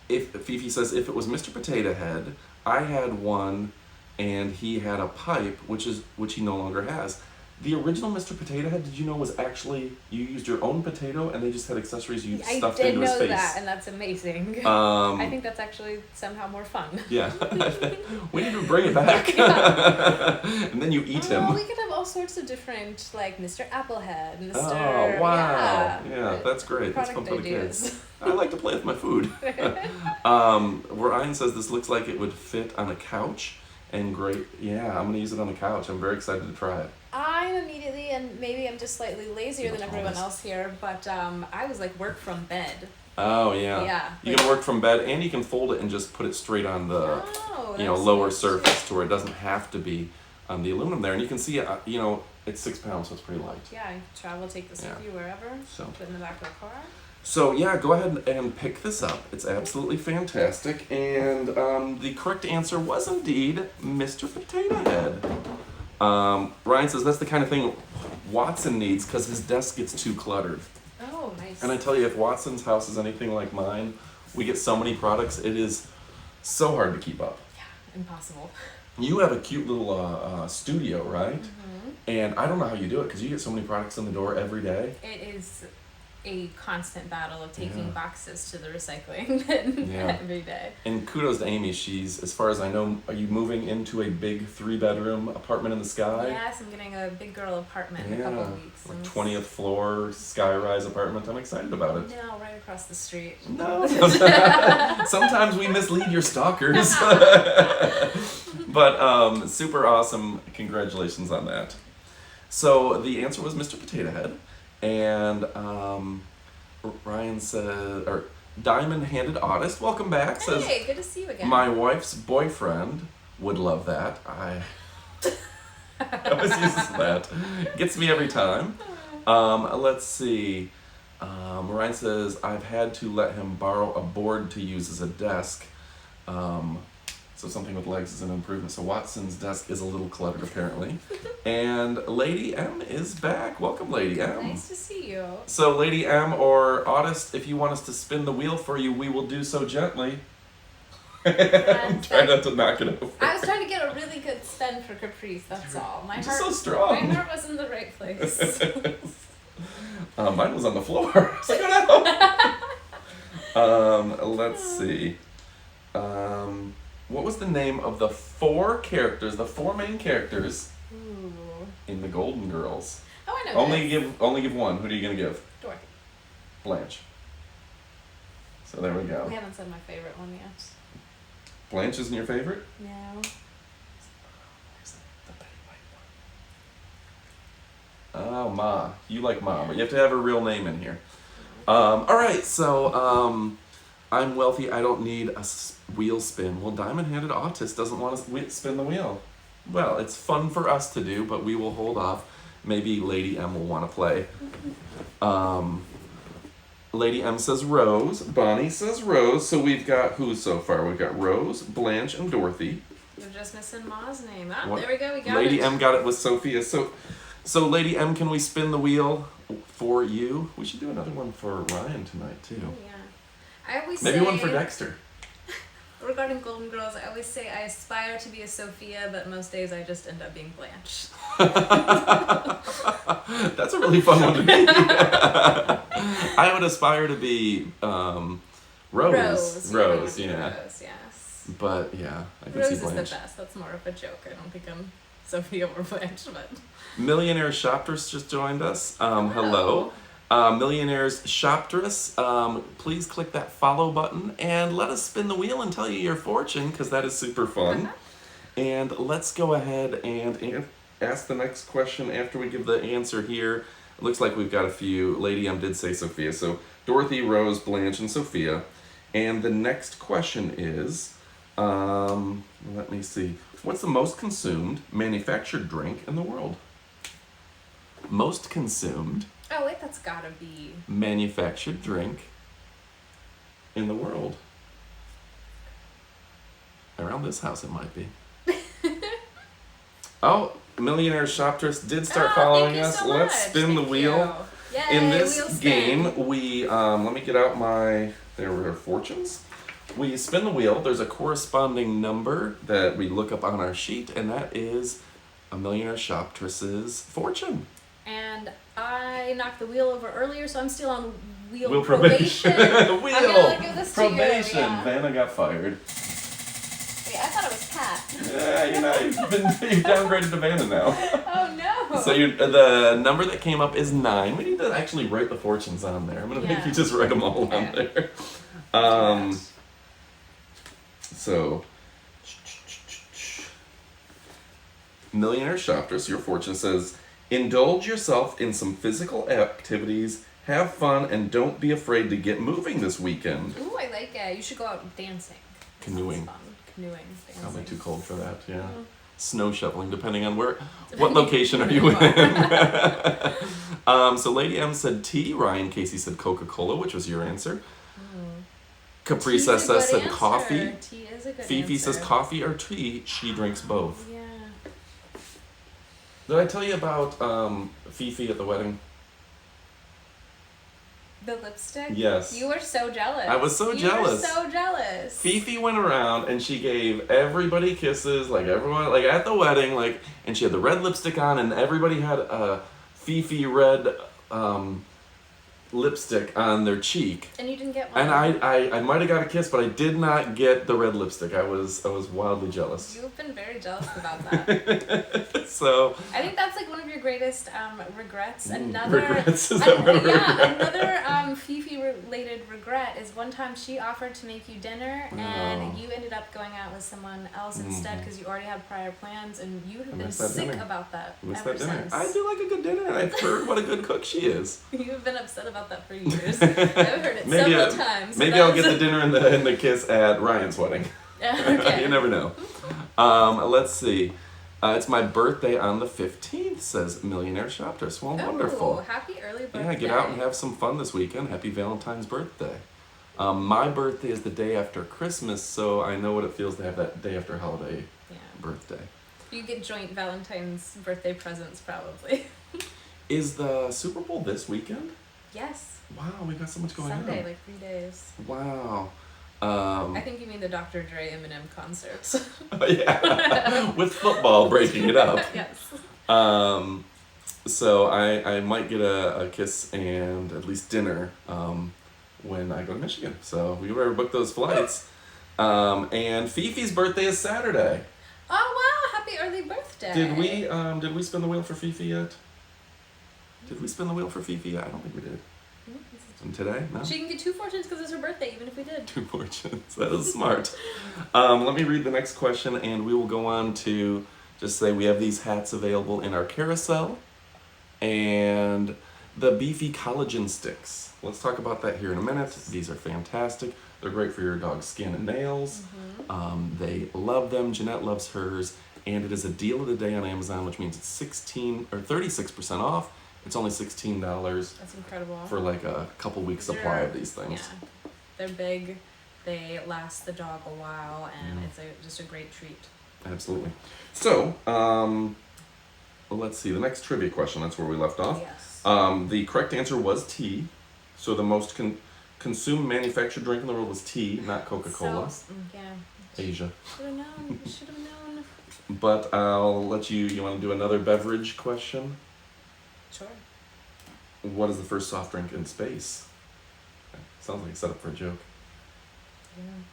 If Fifi says if it was Mr. Potato Head, I had one, and he had a pipe, which he no longer has. The original Mr. Potato Head, did you know was actually you used your own potato and they just had accessories you stuffed into his face? I did know that, and that's amazing. I think that's actually somehow more fun. Yeah, we need to bring it back. And then you eat him. We could have all sorts of different, like Mr. Applehead, Mr. Oh, wow. Yeah, that's great. That's fun for the kids. I like to play with my food. Ryan says this looks like it would fit on a couch. And great. Yeah, I'm going to use it on the couch. I'm very excited to try it. I'm immediately, and maybe I'm just slightly lazier than everyone else here, but I was like work from bed. Oh, yeah. Yeah. You can work from bed, and you can fold it and just put it straight on the lower surface to where it doesn't have to be on the aluminum there. And you can see, it's 6 pounds, so it's pretty light. Yeah, you can travel, take this with you wherever, put it in the back of the car. So yeah, go ahead and pick this up. It's absolutely fantastic. And the correct answer was indeed Mr. Potato Head. Ryan says that's the kind of thing Watson needs because his desk gets too cluttered. Oh, nice. And I tell you, if Watson's house is anything like mine, we get so many products, it is so hard to keep up. Yeah, impossible. You have a cute little studio, right? Mm-hmm. And I don't know how you do it because you get so many products in the door every day. It is a constant battle of taking boxes to the recycling bin every day. And kudos to Amy. She's, as far as I know, are you moving into a big 3-bedroom apartment in the sky? Yes, I'm getting a big girl apartment in a couple of weeks. Like 20th floor sky-rise apartment. I'm excited about it. No, right across the street. No. Sometimes we mislead your stalkers. But super awesome. Congratulations on that. So the answer was Mr. Potato Head. And Ryan said, or Diamond Handed Audist, welcome back. Hey, says, good to see you again. My wife's boyfriend would love that. I always use that. Gets me every time. Let's see. Ryan says, I've had to let him borrow a board to use as a desk. So So something with legs is an improvement. So Watson's desk is a little cluttered apparently. And Lady M is back. Welcome, Lady M. Nice to see you. So Lady M or August, if you want us to spin the wheel for you, we will do so gently. I'm trying not to knock it over. I was trying to get a really good spin for Caprice, that's all. My heart, so strong. My heart was in the right place. Mine was on the floor. I was like, oh no. Let's see. What was the name of the four main characters in the Golden Girls? Oh, I know. Only give one. Who are you gonna give? Dorothy. Blanche. So there we go. We haven't said my favorite one yet. Blanche isn't your favorite? No. Oh, Ma. You like Ma, but you have to have her real name in here. Alright, so I'm wealthy, I don't need a wheel spin. Well, Diamond-Handed Autist doesn't want to spin the wheel. Well, it's fun for us to do, but we will hold off. Maybe Lady M will want to play. Lady M says Rose. Bonnie says Rose. So we've got who so far? We've got Rose, Blanche, and Dorothy. You're just missing Ma's name. Ah, What? there we go. We got Lady it. M got it with Sophia. So Lady M, can we spin the wheel for you? We should do another one for Ryan tonight too. Oh, yeah. I always Maybe say, one for Dexter. regarding Golden Girls, I always say I aspire to be a Sophia, but most days I just end up being Blanche. That's a really fun one to be. I would aspire to be Rose. Rose, Yeah. Rose, yes. But yeah, I can Rose see is the Blanche. best. That's more of a joke. I don't think I'm Sophia or Blanche, but... Millionaire Shoptress just joined us. Hello. Millionaire's Shoptress, please click that follow button and let us spin the wheel and tell you your fortune, because that is super fun. And let's go ahead and ask the next question after we give the answer here. It looks like we've got a few. Lady M did say Sophia. So Dorothy, Rose, Blanche, and Sophia. And the next question is, let me see. What's the most consumed manufactured drink in the world? Most consumed Oh, wait, that's gotta be... manufactured drink in the world. Around this house it might be. Oh, Millionaire Shoptress did start following us. So Let's much. spin the Thank wheel. you. Yay, In this wheel spin. game, we, let me get out there were our fortunes. We spin the wheel. There's a corresponding number that we look up on our sheet, and that is a Millionaire Shoptress's fortune. And I knocked the wheel over earlier, so I'm still on Wheel probation. Wheel I'm gonna give this to you. probation. Yeah. Vanna got fired. Wait, I thought it was Pat. Yeah, you've downgraded to Vanna now. Oh no. So the number that came up is 9. We need to actually write the fortunes on there. I'm gonna make you just write them all on there. So, Millionaire Shoptress, your fortune says, indulge yourself in some physical activities, have fun, and don't be afraid to get moving this weekend. Ooh, I like it. You should go out dancing. Canoeing. Sounds fun. Canoeing, dancing. Probably too cold for that, yeah. Snow shoveling, depending on what location are you in. So Lady M said tea, Ryan Casey said Coca-Cola, which was your answer. Caprice said coffee. Tea is a good Fifi answer. says coffee or tea. She drinks both. Yeah. Did I tell you about Fifi at the wedding? The lipstick? Yes. You were so jealous. I was so jealous. You were so jealous. Fifi went around and she gave everybody kisses, like everyone, like at the wedding, like, and she had the red lipstick on, and everybody had a Fifi red lipstick on their cheek. And you didn't get one. And I might have got a kiss, but I did not get the red lipstick. I was wildly jealous. You've been very jealous about that. So I think that's like one of your greatest regrets. Another regrets? Is that what a regret? another Fifi related regret is one time she offered to make you dinner and you ended up going out with someone else instead because you already had prior plans, and you have been sick about that ever since. I do like a good dinner, and I've heard what a good cook she is. You've been upset about that for years. I've heard it several times. Maybe I'll get the dinner and the kiss at Ryan's wedding. Okay. You never know. Let's see. It's my birthday on the 15th, says Millionaire Shoptress. Well, wonderful. Happy early birthday. Yeah, get out and have some fun this weekend. Happy Valentine's birthday. My birthday is the day after Christmas, so I know what it feels to have that day after holiday birthday. You get joint Valentine's birthday presents, probably. Is the Super Bowl this weekend? Yes. Wow, we got so much going on. Sunday, like 3 days. Wow. I think you mean the Dr. Dre Eminem concerts. Yeah, with football breaking it up. Yes. So I might get a kiss and at least dinner when I go to Michigan. So we better book those flights. And Fifi's birthday is Saturday. Oh wow! Happy early birthday. Did we spin the wheel for Fifi yet? Did we spin the wheel for Fifi yet? I don't think we did. And today? No? She can get 2 fortunes because it's her birthday, even if we did. 2 fortunes. That is smart. Let me read the next question, and we will go on to just say we have these hats available in our carousel. And the beefy collagen sticks. Let's talk about that here in a minute. These are fantastic. They're great for your dog's skin and nails. They love them. Jeanette loves hers. And it is a deal of the day on Amazon, which means it's 36% off. It's only $16. That's incredible. For like a couple weeks supply of these things. Yeah. They're big. They last the dog a while, and it's just a great treat. Absolutely. So, let's see. The next trivia question. That's where we left off. Yes. The correct answer was tea. So the most consumed manufactured drink in the world was tea, not Coca-Cola. So, yeah. Asia. Should have known. Should have known. But I'll let you. You want to do another beverage question? Sure. What is the first soft drink in space? Sounds like a setup for a joke. Yeah.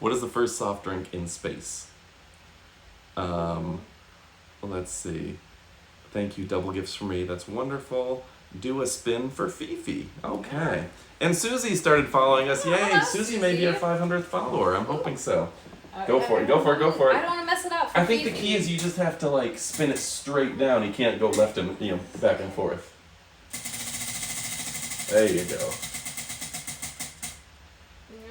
What is the first soft drink in space? Let's see. Thank you, double gifts for me. That's wonderful. Do a spin for Fifi. Okay. Yeah. And Susie started following us. Yay! Hello, Susie may be our 500th follower. I'm hoping so. Go for it. I don't want to mess it up. I think the key is you just have to like spin it straight down. You can't go left and back and forth. There you go.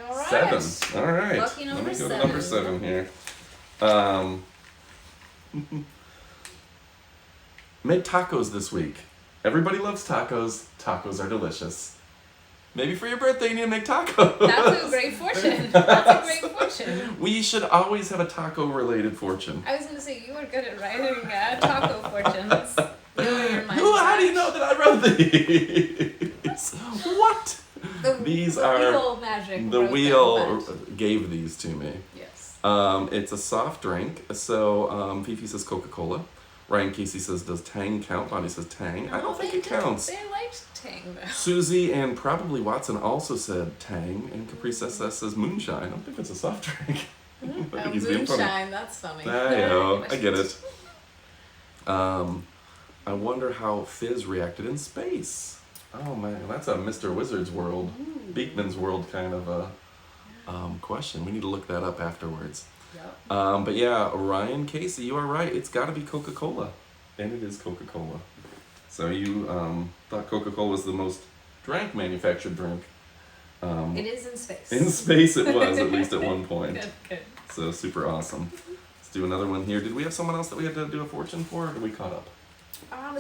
All right. 7. All right. Lucky number Let me go 7. to number 7 here. Make tacos this week. Everybody loves tacos. Tacos are delicious. Maybe for your birthday you need to make tacos. That's a great fortune. That's a great fortune. We should always have a taco related fortune. I was going to say, you are good at writing taco fortunes. How do you know that I wrote these? What? These are wheel magic. The wheel gave these to me. Yes. It's a soft drink. So Fifi says Coca-Cola. Ryan Casey says, does Tang count? Bonnie says Tang. I don't think it counts. They liked Tang though. Susie and probably Watson also said Tang, and Caprice says Moonshine. I don't think it's a soft drink. I think he's being funny. Moonshine, that's funny. I know, I get it. I wonder how Fizz reacted in space. Oh man, that's a Mr. Wizard's World, Beekman's World kind of a question. We need to look that up afterwards. Yep. But yeah, Ryan Casey, you are right. It's got to be Coca-Cola, and it is Coca-Cola. So you thought Coca-Cola was the most drank manufactured drink. It is in space. In space it was, at least at one point. Good. So super awesome. Let's do another one here. Did we have someone else that we had to do a fortune for, or did we caught up?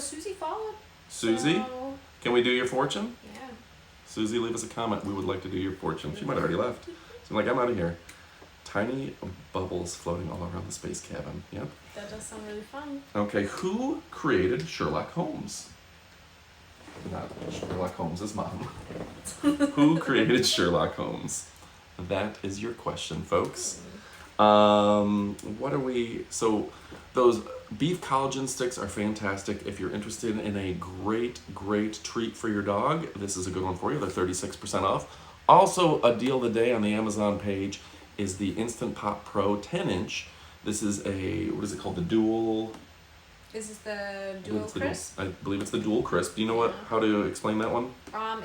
Susie followed. Susie? So... Can we do your fortune? Yeah. Susie, leave us a comment. We would like to do your fortune. She might have already left. So I'm like, I'm out of here. Tiny bubbles floating all around the space cabin. Yep. That does sound really fun. Okay, who created Sherlock Holmes? Not Sherlock Holmes' mom. Who created Sherlock Holmes? That is your question, folks. What are we... So, those beef collagen sticks are fantastic. If you're interested in a great treat for your dog, this is a good one for you. They're 36% off. Also, a deal of the day on the Amazon page is the Instant Pot Pro 10-inch. This is a, what is it called? The dual... Is this the Dual Crisp? I believe it's the Dual Crisp. Do you know how to explain that one?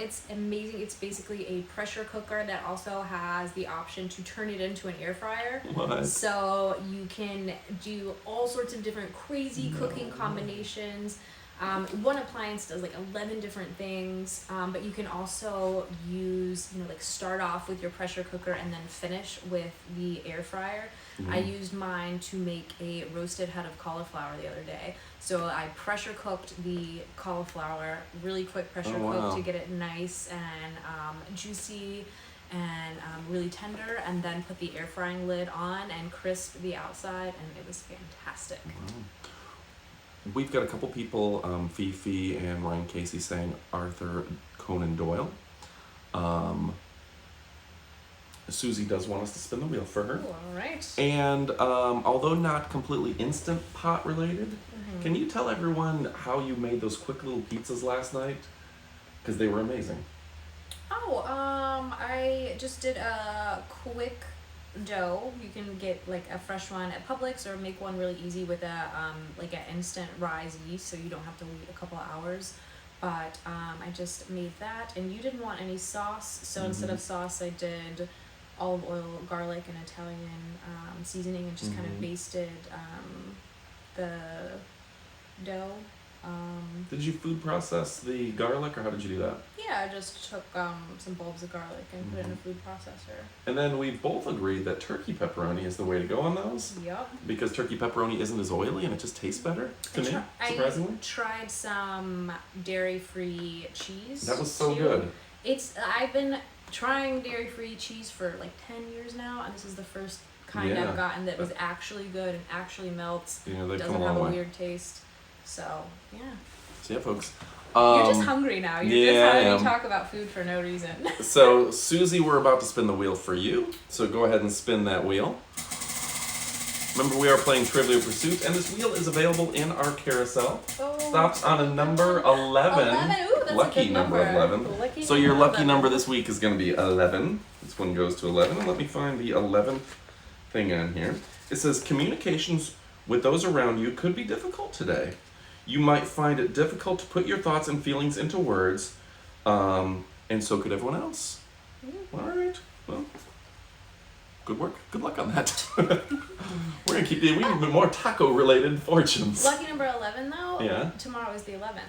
It's amazing. It's basically a pressure cooker that also has the option to turn it into an air fryer. What? So you can do all sorts of different crazy cooking combinations. One appliance does like 11 different things, but you can also use, like start off with your pressure cooker and then finish with the air fryer. I used mine to make a roasted head of cauliflower the other day. So I pressure cooked the cauliflower, really quick pressure cook to get it nice and juicy. and really tender, and then put the air frying lid on and crisp the outside, and it was fantastic. Wow. We've got a couple people, Fifi and Ryan Casey, saying Arthur Conan Doyle. Susie does want us to spin the wheel for her. Ooh, all right. And although not completely Instant Pot related, can you tell everyone how you made those quick little pizzas last night? Because they were amazing. Oh, I just did a quick dough. You can get like a fresh one at Publix or make one really easy with a like an instant rise yeast, so you don't have to wait a couple of hours. But I just made that, and you didn't want any sauce, so instead of sauce, I did olive oil, garlic, and Italian seasoning, and just kind of basted the dough. Did you food process the garlic, or how did you do that? Yeah, I just took some bulbs of garlic and put it in a food processor. And then we both agreed that turkey pepperoni is the way to go on those. Yep. Because turkey pepperoni isn't as oily and it just tastes better to me, surprisingly. I tried some dairy-free cheese. That was so too. good. I've been trying dairy-free cheese for like 10 years now, and this is the first kind Yeah. I've gotten that was actually good and actually melts. Yeah, they've come Doesn't a have long a way. weird taste. So, yeah. So yeah, folks. You're just hungry now. You're yeah, just I having am. to talk about food for no reason. So, Susie, we're about to spin the wheel for you. So go ahead and spin that wheel. Remember, we are playing Trivial Pursuit, and this wheel is available in our carousel. Oh, Stops on a number 11. 11. Ooh, that's Lucky a good number 11. Lucky So your lucky 11. number this week is going to be 11. This one goes to 11. And let me find the 11th thing on here. It says, communications with those around you could be difficult today. You might find it difficult to put your thoughts and feelings into words, and so could everyone else. All right. Well, good work. Good luck on that. We're going to keep the more taco-related fortunes. Lucky number 11, though. Yeah. Tomorrow is the 11th.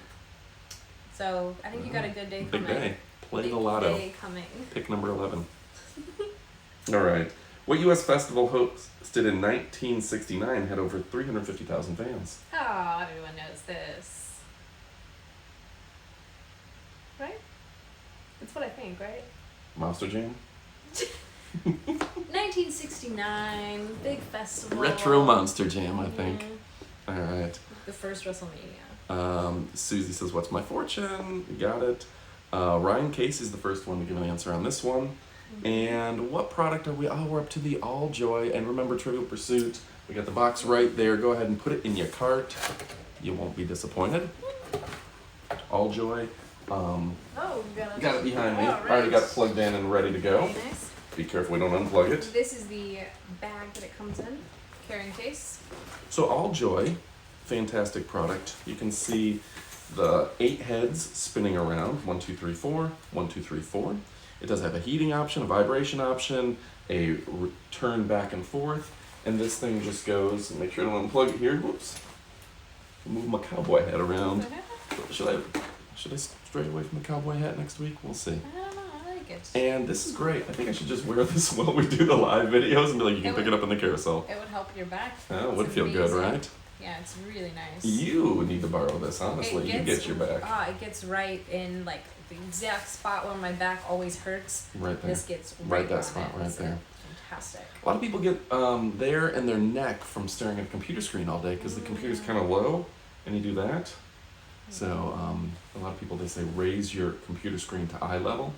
So I think you got a good day Big coming. day. Play Big the lotto. day coming. Pick number 11. All right. What U.S. festival hosted in 1969 had over 350,000 fans? Oh, everyone knows this. Right? That's what I think, right? Monster Jam? 1969, big festival. Retro Monster Jam, I think. All right. The first WrestleMania. Susie says, what's my fortune? Got it. Ryan Casey's the first one to give an answer on this one. And what product are we? Oh, we're up to the All Joy. And remember, Trivial Pursuit. We got the box right there. Go ahead and put it in your cart. You won't be disappointed. All Joy. Oh, Got it behind me. All right. Already got it plugged in and ready to go. Very nice. Be careful we don't unplug it. This is the bag that it comes in, carrying case. So All Joy, fantastic product. You can see the 8 heads spinning around. 1, 2, 3, 4. 1, 2, 3, 4. It does have a heating option, a vibration option, a turn back and forth, and this thing just goes. Make sure I don't unplug it here. Whoops. Move my cowboy hat around. Should I stray away from the cowboy hat next week? We'll see. I don't know, I like it. And this is great. I think I should just wear this while we do the live videos and be like, you can pick it up in the carousel. It would help your back. Oh, it would It's feel good, amazing. right? Yeah, it's really nice. You need to borrow this, honestly. You get your back. It gets right in like the exact spot where my back always hurts. Right there. This gets Right that on spot it. right It's there. Fantastic. A lot of people get there in their neck from staring at a computer screen all day because the computer's kind of low, and you do that. So a lot of people, they say raise your computer screen to eye level,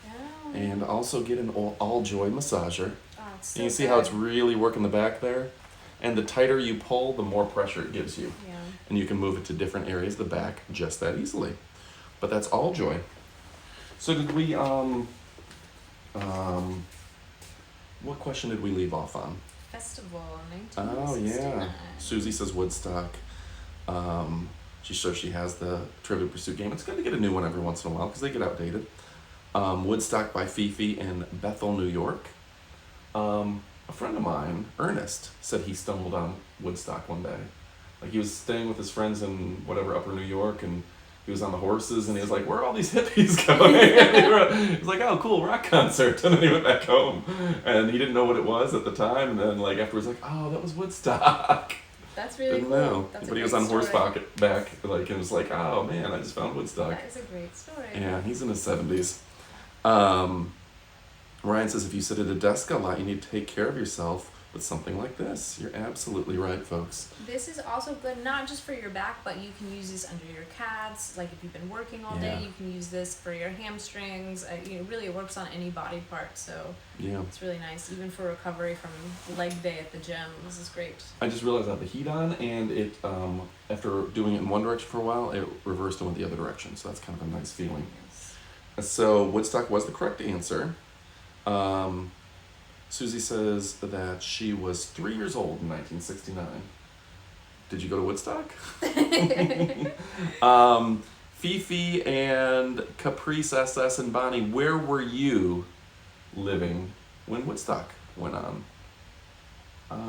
Oh. and also get an All Joy massager. Oh, it's so And you see good. how it's really working the back there, and the tighter you pull, the more pressure it gives you, Yeah. and you can move it to different areas of the back just that easily. But that's All Joy. So did we what question did we leave off on? Festival, Oh 1969. yeah. Susie says Woodstock. She's sure she has the Trivial Pursuit game. It's good to get a new one every once in a while because they get outdated. Woodstock by Fifi in Bethel, New York. A friend of mine, Ernest, said he stumbled on Woodstock one day. Like he was staying with his friends in whatever Upper New York, and he was on the horses, and he was like, "Where are all these hippies going?" And he was like, "Oh, cool, rock concert." And then he went back home, and he didn't know what it was at the time. And then like afterwards, like, "Oh, that was Woodstock." That's really Didn't cool. know. That's But a he was great on story. horseback like, and was like, "Oh man, I just found Woodstock." That is a great story. Yeah, he's in his 70s. Ryan says if you sit at a desk a lot, you need to take care of yourself with something like this. You're absolutely right, folks. This is also good not just for your back, but you can use this under your calves. Like if you've been working all day, you can use this for your hamstrings. Really, it works on any body part, so it's really nice. Even for recovery from leg day at the gym, this is great. I just realized I have the heat on, and it after doing it in one direction for a while, it reversed and went the other direction. So that's kind of a nice feeling. Yes. So Woodstock was the correct answer. Susie says that she was 3 years old in 1969. Did you go to Woodstock? Fifi and Caprice SS and Bonnie, where were you living when Woodstock went on?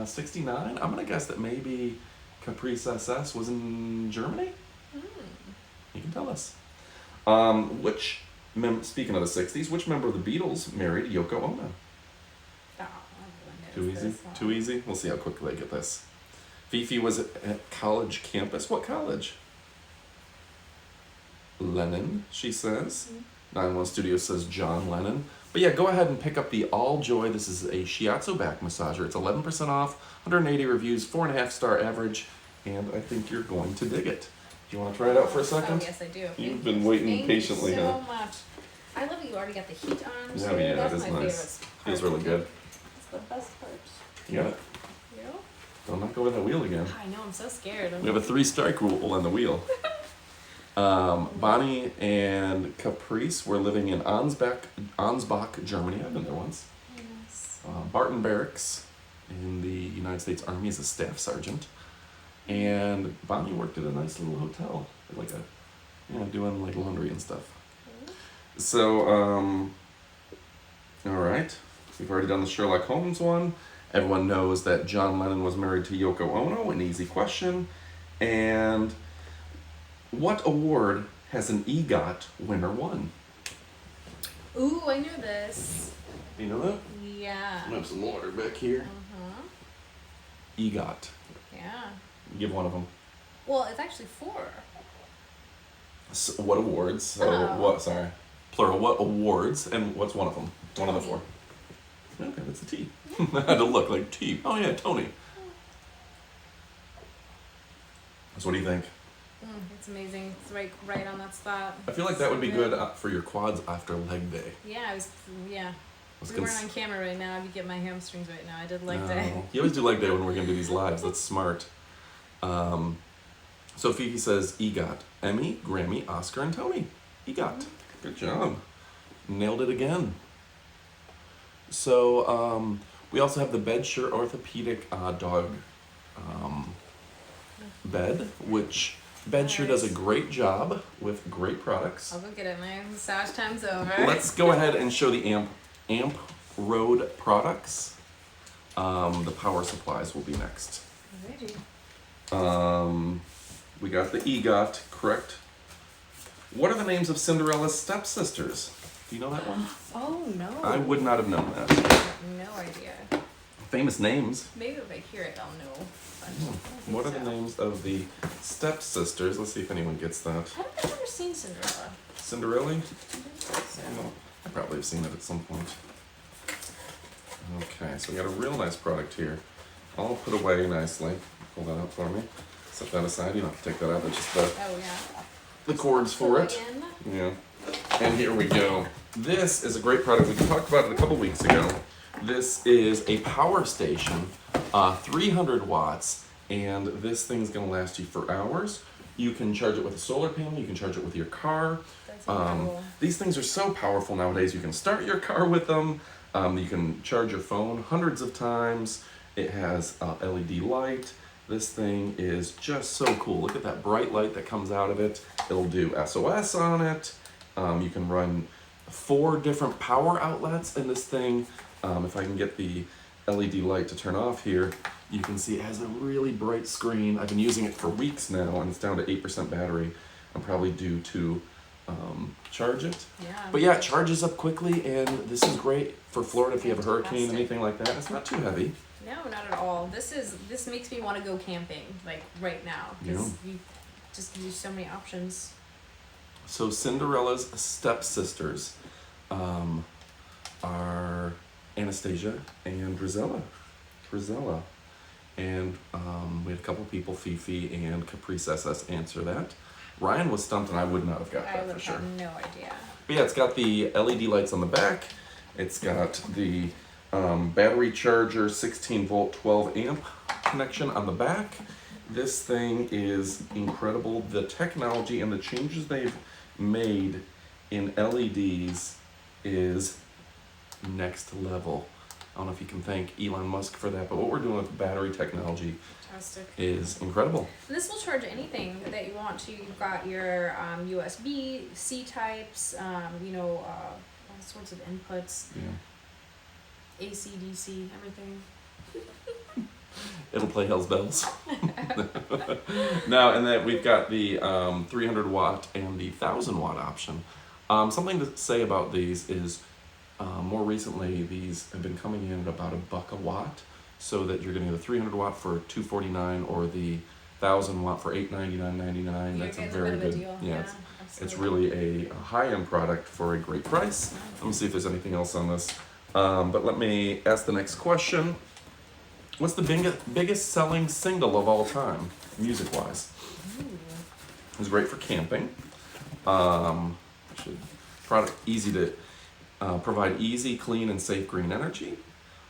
69? I'm going to guess that maybe Caprice SS was in Germany? You can tell us. Speaking of the 60s, which member of the Beatles married Yoko Ono? Too easy? Too easy? We'll see how quickly I get this. Fifi was at college campus. What college? Lennon, she says. 91 Studios says John Lennon. But yeah, go ahead and pick up the All Joy. This is a shiatsu back massager. It's 11% off, 180 reviews, 4.5-star average, and I think you're going to dig it. Do you want to try it out for a second? Oh, yes, I do. You've been waiting patiently, Thank you huh? so much. I love that you already got the heat on. Yeah, yeah, That's that is my nice. favorite part. Feels really good. It's the best part. You got it? Yeah. Don't knock over that wheel again. I know, I'm so scared. We have a 3-strike rule on the wheel. Bonnie and Caprice were living in Ansbach, Germany. I've been there once. Yes. Barton Barracks in the United States Army as a staff sergeant. And Bonnie worked at a nice little hotel, like doing like laundry and stuff. So, all right. We've already done the Sherlock Holmes one. Everyone knows that John Lennon was married to Yoko Ono, an easy question. And what award has an EGOT winner won? Ooh, I knew this. You know that? Yeah. I have some water back here. EGOT. Yeah. Give one of them. Well, it's actually 4. So what awards? So sorry. Plural. What awards? And what's one of them? One of the 4. Okay, that's a T. I had to look like T. Oh yeah, Tony. So what do you think? It's amazing. It's right on that spot. I feel like that would be good for your quads after leg day. Yeah, we weren't on camera right now. I'd be getting my hamstrings right now. I did leg day. You always do leg day when we're going to do these lives. That's smart. So Fifi says EGOT. Emmy, Grammy, Oscar, and Tony. EGOT. Good job. Nailed it again. So we also have the Bedsure Orthopedic Dog bed, which Bedsure does a great job with great products. I'll go get it. My massage time's over. Let's go ahead and show the Amp Road products. The power supplies will be next. Alrighty. We got the EGOT, correct? What are the names of Cinderella's stepsisters? Do you know that one? Oh, no. I would not have known that. No idea. Famous names. Maybe if I hear it, I'll know. What are the names of the stepsisters? Let's see if anyone gets that. I don't think I've ever seen Cinderella. Cinderella? So. I probably have seen it at some point. Okay, so we got a real nice product here. All put away nicely. Pull that out for me. Set that aside. You don't have to take that out. That's just the cords for it. Yeah. And here we go. This is a great product. We talked about it a couple weeks ago. This is a power station, 300 watts, and this thing's going to last you for hours. You can charge it with a solar panel. You can charge it with your car. That's incredible. These things are so powerful nowadays. You can start your car with them. You can charge your phone hundreds of times. It has LED light. This thing is just so cool. Look at that bright light that comes out of it. It'll do SOS on it. You can run 4 different power outlets in this thing. If I can get the LED light to turn off here, you can see it has a really bright screen. I've been using it for weeks now, and it's down to 8% battery. I'm probably due to charge it. Yeah. But yeah, it charges up quickly, and this is great for Florida if you have a hurricane, anything like that. It's not too heavy. No, not at all. This makes me want to go camping, like right now, because you just give you so many options. So Cinderella's stepsisters. are Anastasia and Drizella. And we had a couple people, Fifi and Caprice SS, answer that. Ryan was stumped, and I would not have got I that would for sure. have no idea. But yeah, it's got the LED lights on the back. It's got the battery charger, 16 volt, 12 amp connection on the back. This thing is incredible. The technology and the changes they've made in LEDs is next level. I don't know if you can thank Elon Musk for that, but what we're doing with battery technology Fantastic. is incredible. And this will charge anything that you want to. You've got your USB, C types, all sorts of inputs, Yeah. AC, DC, everything. It'll play Hell's Bells. Now, and then we've got the 300 watt and the 1000 watt option. Something to say about these is more recently these have been coming in at about $1 a watt, so that you're getting the 300 watt for $249 or the 1000 watt for $899.99. That's a very good deal. Yeah, Absolutely. it's really a high-end product for a great price. Let me see if there's anything else on this. But let me ask the next question. What's the biggest selling single of all time, music-wise? It's great for camping. Product easy to provide easy, clean, and safe green energy.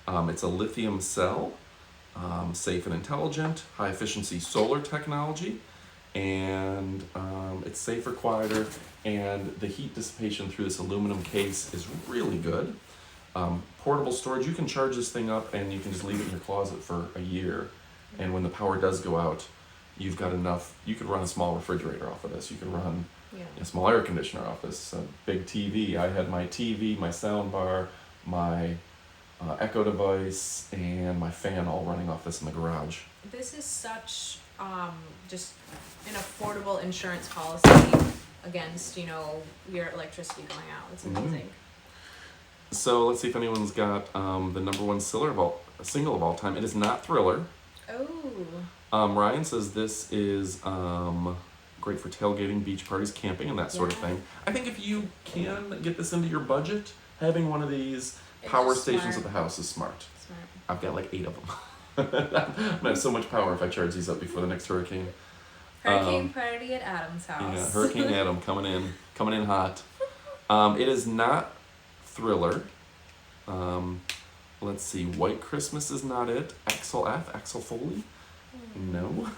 It's a lithium cell, safe and intelligent, high-efficiency solar technology, and it's safer, quieter, and the heat dissipation through this aluminum case is really good. Portable storage, you can charge this thing up and you can just leave it in your closet for a year, and when the power does go out, you've got enough. You could run a small refrigerator off of this. You could run a small air conditioner off this, a big TV. I had my TV, my sound bar, my Echo device, and my fan all running off this in the garage. This is such just an affordable insurance policy against your electricity going out. It's amazing. So let's see if anyone's got the number one single of all time. It is not Thriller. Oh. Ryan says this is great for tailgating, beach parties, camping, and that sort of thing. I think if you can get this into your budget, having one of these power stations at the house is smart. I've got like 8 of them. I'm gonna have so much power if I charge these up before the next hurricane. Hurricane party at Adam's house. Yeah, Hurricane Adam coming in hot. It is not Thriller. Let's see. White Christmas is not it. Axel Foley? No.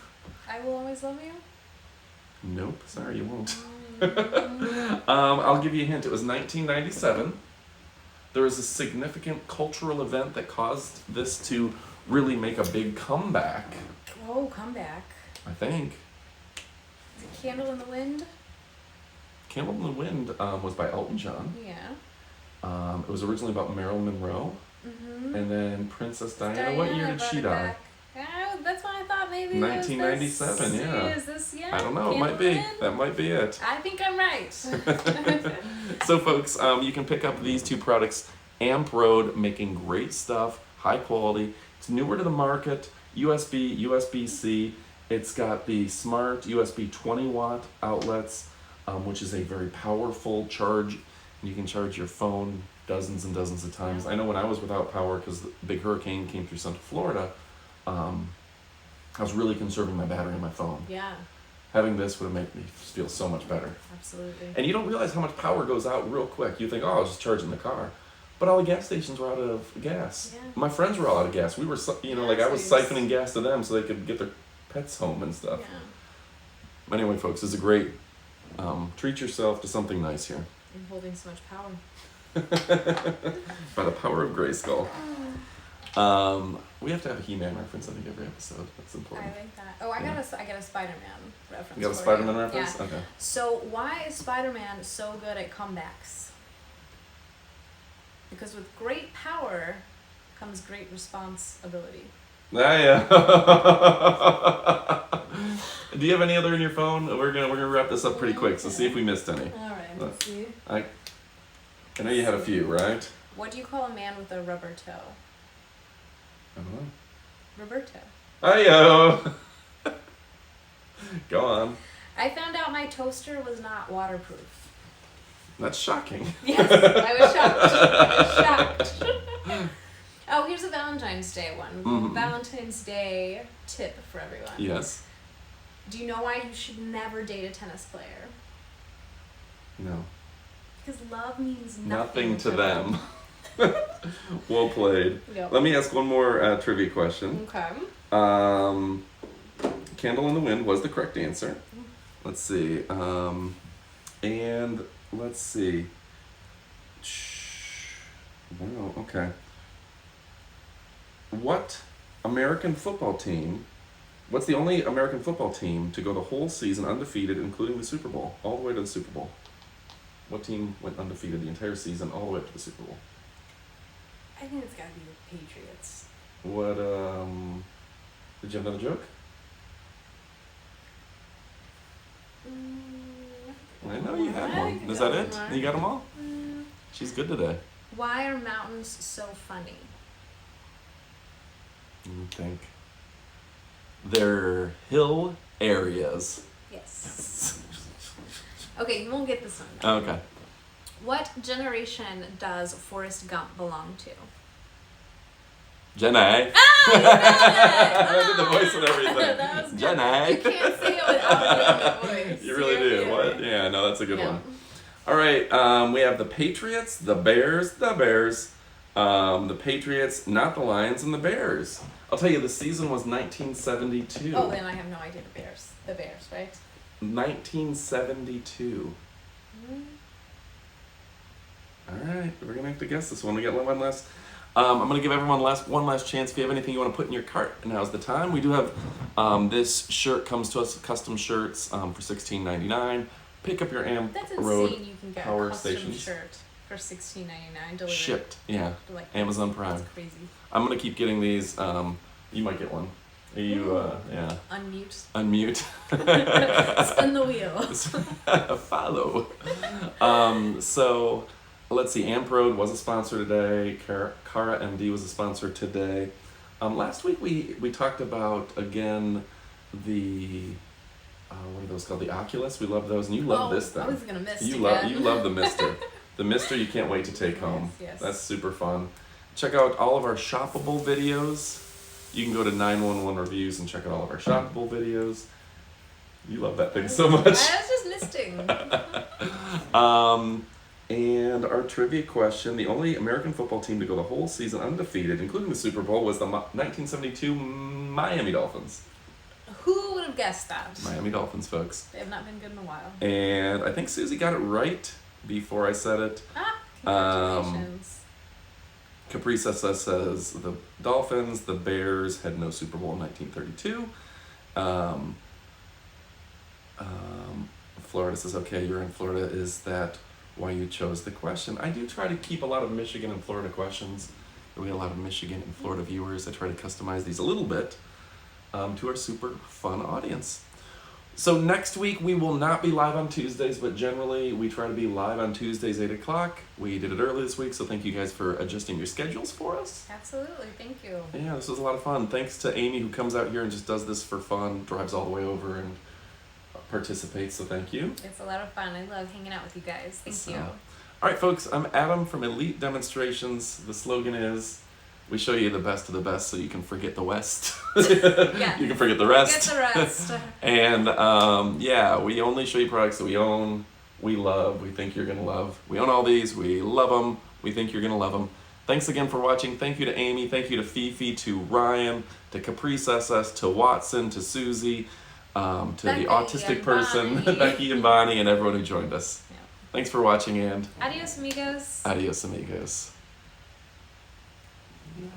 I Will Always Love You? Nope. Sorry, you won't. I'll give you a hint. It was 1997. There was a significant cultural event that caused this to really make a big comeback. Oh, comeback. I think. Is it Candle in the Wind? Candle in the Wind was by Elton John. Yeah. It was originally about Marilyn Monroe. Mm-hmm. And then Princess Diana. What year did she die? That's what I thought maybe. 1997, yeah. Is this, I don't know. It might be. That might be it. I think I'm right. So, folks, you can pick up these 2 products. Amp Road, making great stuff, high quality. It's newer to the market. USB, USB-C. It's got the smart USB 20 watt outlets, which is a very powerful charge. You can charge your phone dozens and dozens of times. I know when I was without power because the big hurricane came through Central Florida, I was really conserving my battery on my phone. Yeah. Having this would make me feel so much better. Absolutely. And you don't realize how much power goes out real quick. You think, oh, I was just charging the car. But all the gas stations were out of gas. Yeah. My friends were all out of gas. We were, I was siphoning gas to them so they could get their pets home and stuff. Yeah. Anyway, folks, this is a great, treat yourself to something nice here. You're holding so much power. By the power of Grayskull. We have to have a He-Man reference, I think, every episode. That's important. I like that. Oh, I got a Spider-Man reference. You got a Spider-Man reference? Yeah. Okay. So why is Spider-Man so good at comebacks? Because with great power comes great responsibility. Yeah. Do you have any other in your phone? We're gonna wrap this up pretty quick, so see if we missed any. All right, let's see. I know you had a few, right? What do you call a man with a rubber toe? I don't know. Roberto. Hi-yo! Go on. I found out my toaster was not waterproof. That's shocking. Yes, I was shocked. Oh, here's a Valentine's Day one. Mhm. Valentine's Day tip for everyone. Yes. Do you know why you should never date a tennis player? No. Because love means Nothing to them. Well played. Yep. Let me ask one more trivia question. Okay. Candle in the Wind was the correct answer. Let's see. And let's see. Wow, okay. What's the only American football team to go the whole season undefeated, including the Super Bowl, all the way to the Super Bowl? What team went undefeated the entire season, all the way up to the Super Bowl? I think it's gotta be the Patriots. What, did you have another joke? I know you had one. Is that it? You got them all? She's good today. Why are mountains so funny? Let me think. They're hill areas. Yes. Okay, you won't get this one. Okay. What generation does Forrest Gump belong to? Jenny. Ah, you got it! I did the voice and everything. That was good. Jenny. You can't say it without doing the voice. You really do. Yeah. What? Yeah, no, that's a good Yeah. one. All right, we have the Patriots, the Bears, the Patriots, not the Lions, and the Bears. I'll tell you, the season was 1972. Oh, then I have no idea. The Bears, right? 1972. All right, we're gonna have to guess this one. We got one last. I'm gonna give everyone one last chance. If you have anything you want to put in your cart, now's the time. We do have this shirt comes to us, custom shirts for $16.99. Pick up your That's Road insane. You can get Power a custom Stations. shirt for $16.99 delivered. Shipped, yeah. Like, Amazon Prime. That's crazy. I'm gonna keep getting these. You might get one. You yeah. Unmute. Spin the wheel. Follow. So let's see. Amp Road was a sponsor today. Cara MD was a sponsor today. Last week we talked about again the what are those called? The Oculus. We love those, and you love this thing. I was gonna miss You again. love the Mister. The Mister you can't wait to take home. Yes. That's super fun. Check out all of our shoppable videos. You can go to 911 Reviews and check out all of our shoppable videos. You love that thing so much. I was just misting. And our trivia question, the only American football team to go the whole season undefeated, including the Super Bowl, was the 1972 Miami Dolphins. Who would have guessed that? Miami Dolphins, folks. They have not been good in a while. And I think Susie got it right before I said it. Congratulations. Caprice SS says the Dolphins, the Bears had no Super Bowl in 1932. Florida says, okay, you're in Florida. Is that why you chose the question? I do try to keep a lot of Michigan and Florida questions. We have a lot of Michigan and Florida viewers. I try to customize these a little bit to our super fun audience. So next week we will not be live on Tuesdays, but generally we try to be live on Tuesdays, 8 o'clock. We did it early this week, so thank you guys for adjusting your schedules for us. Absolutely, thank you. Yeah, this was a lot of fun. Thanks to Amy who comes out here and just does this for fun, drives all the way over and participates, so thank you. It's a lot of fun. I love hanging out with you guys. Thank you. All right, folks, I'm Adam from Elite Demonstrations. The slogan is, we show you the best of the best so you can forget the West. Yeah. You can forget the rest. Forget the rest. And yeah, we only show you products that we own, we love, we think you're going to love. We own all these, we love them, we think you're going to love them. Thanks again for watching. Thank you to Amy, thank you to Fifi, to Ryan, to Caprice SS, to Watson, to Susie, to Becky the autistic and person, Bonnie. Becky and Bonnie, and everyone who joined us. Yeah. Thanks for watching, and Adios, amigos. adios, amigos. Yeah.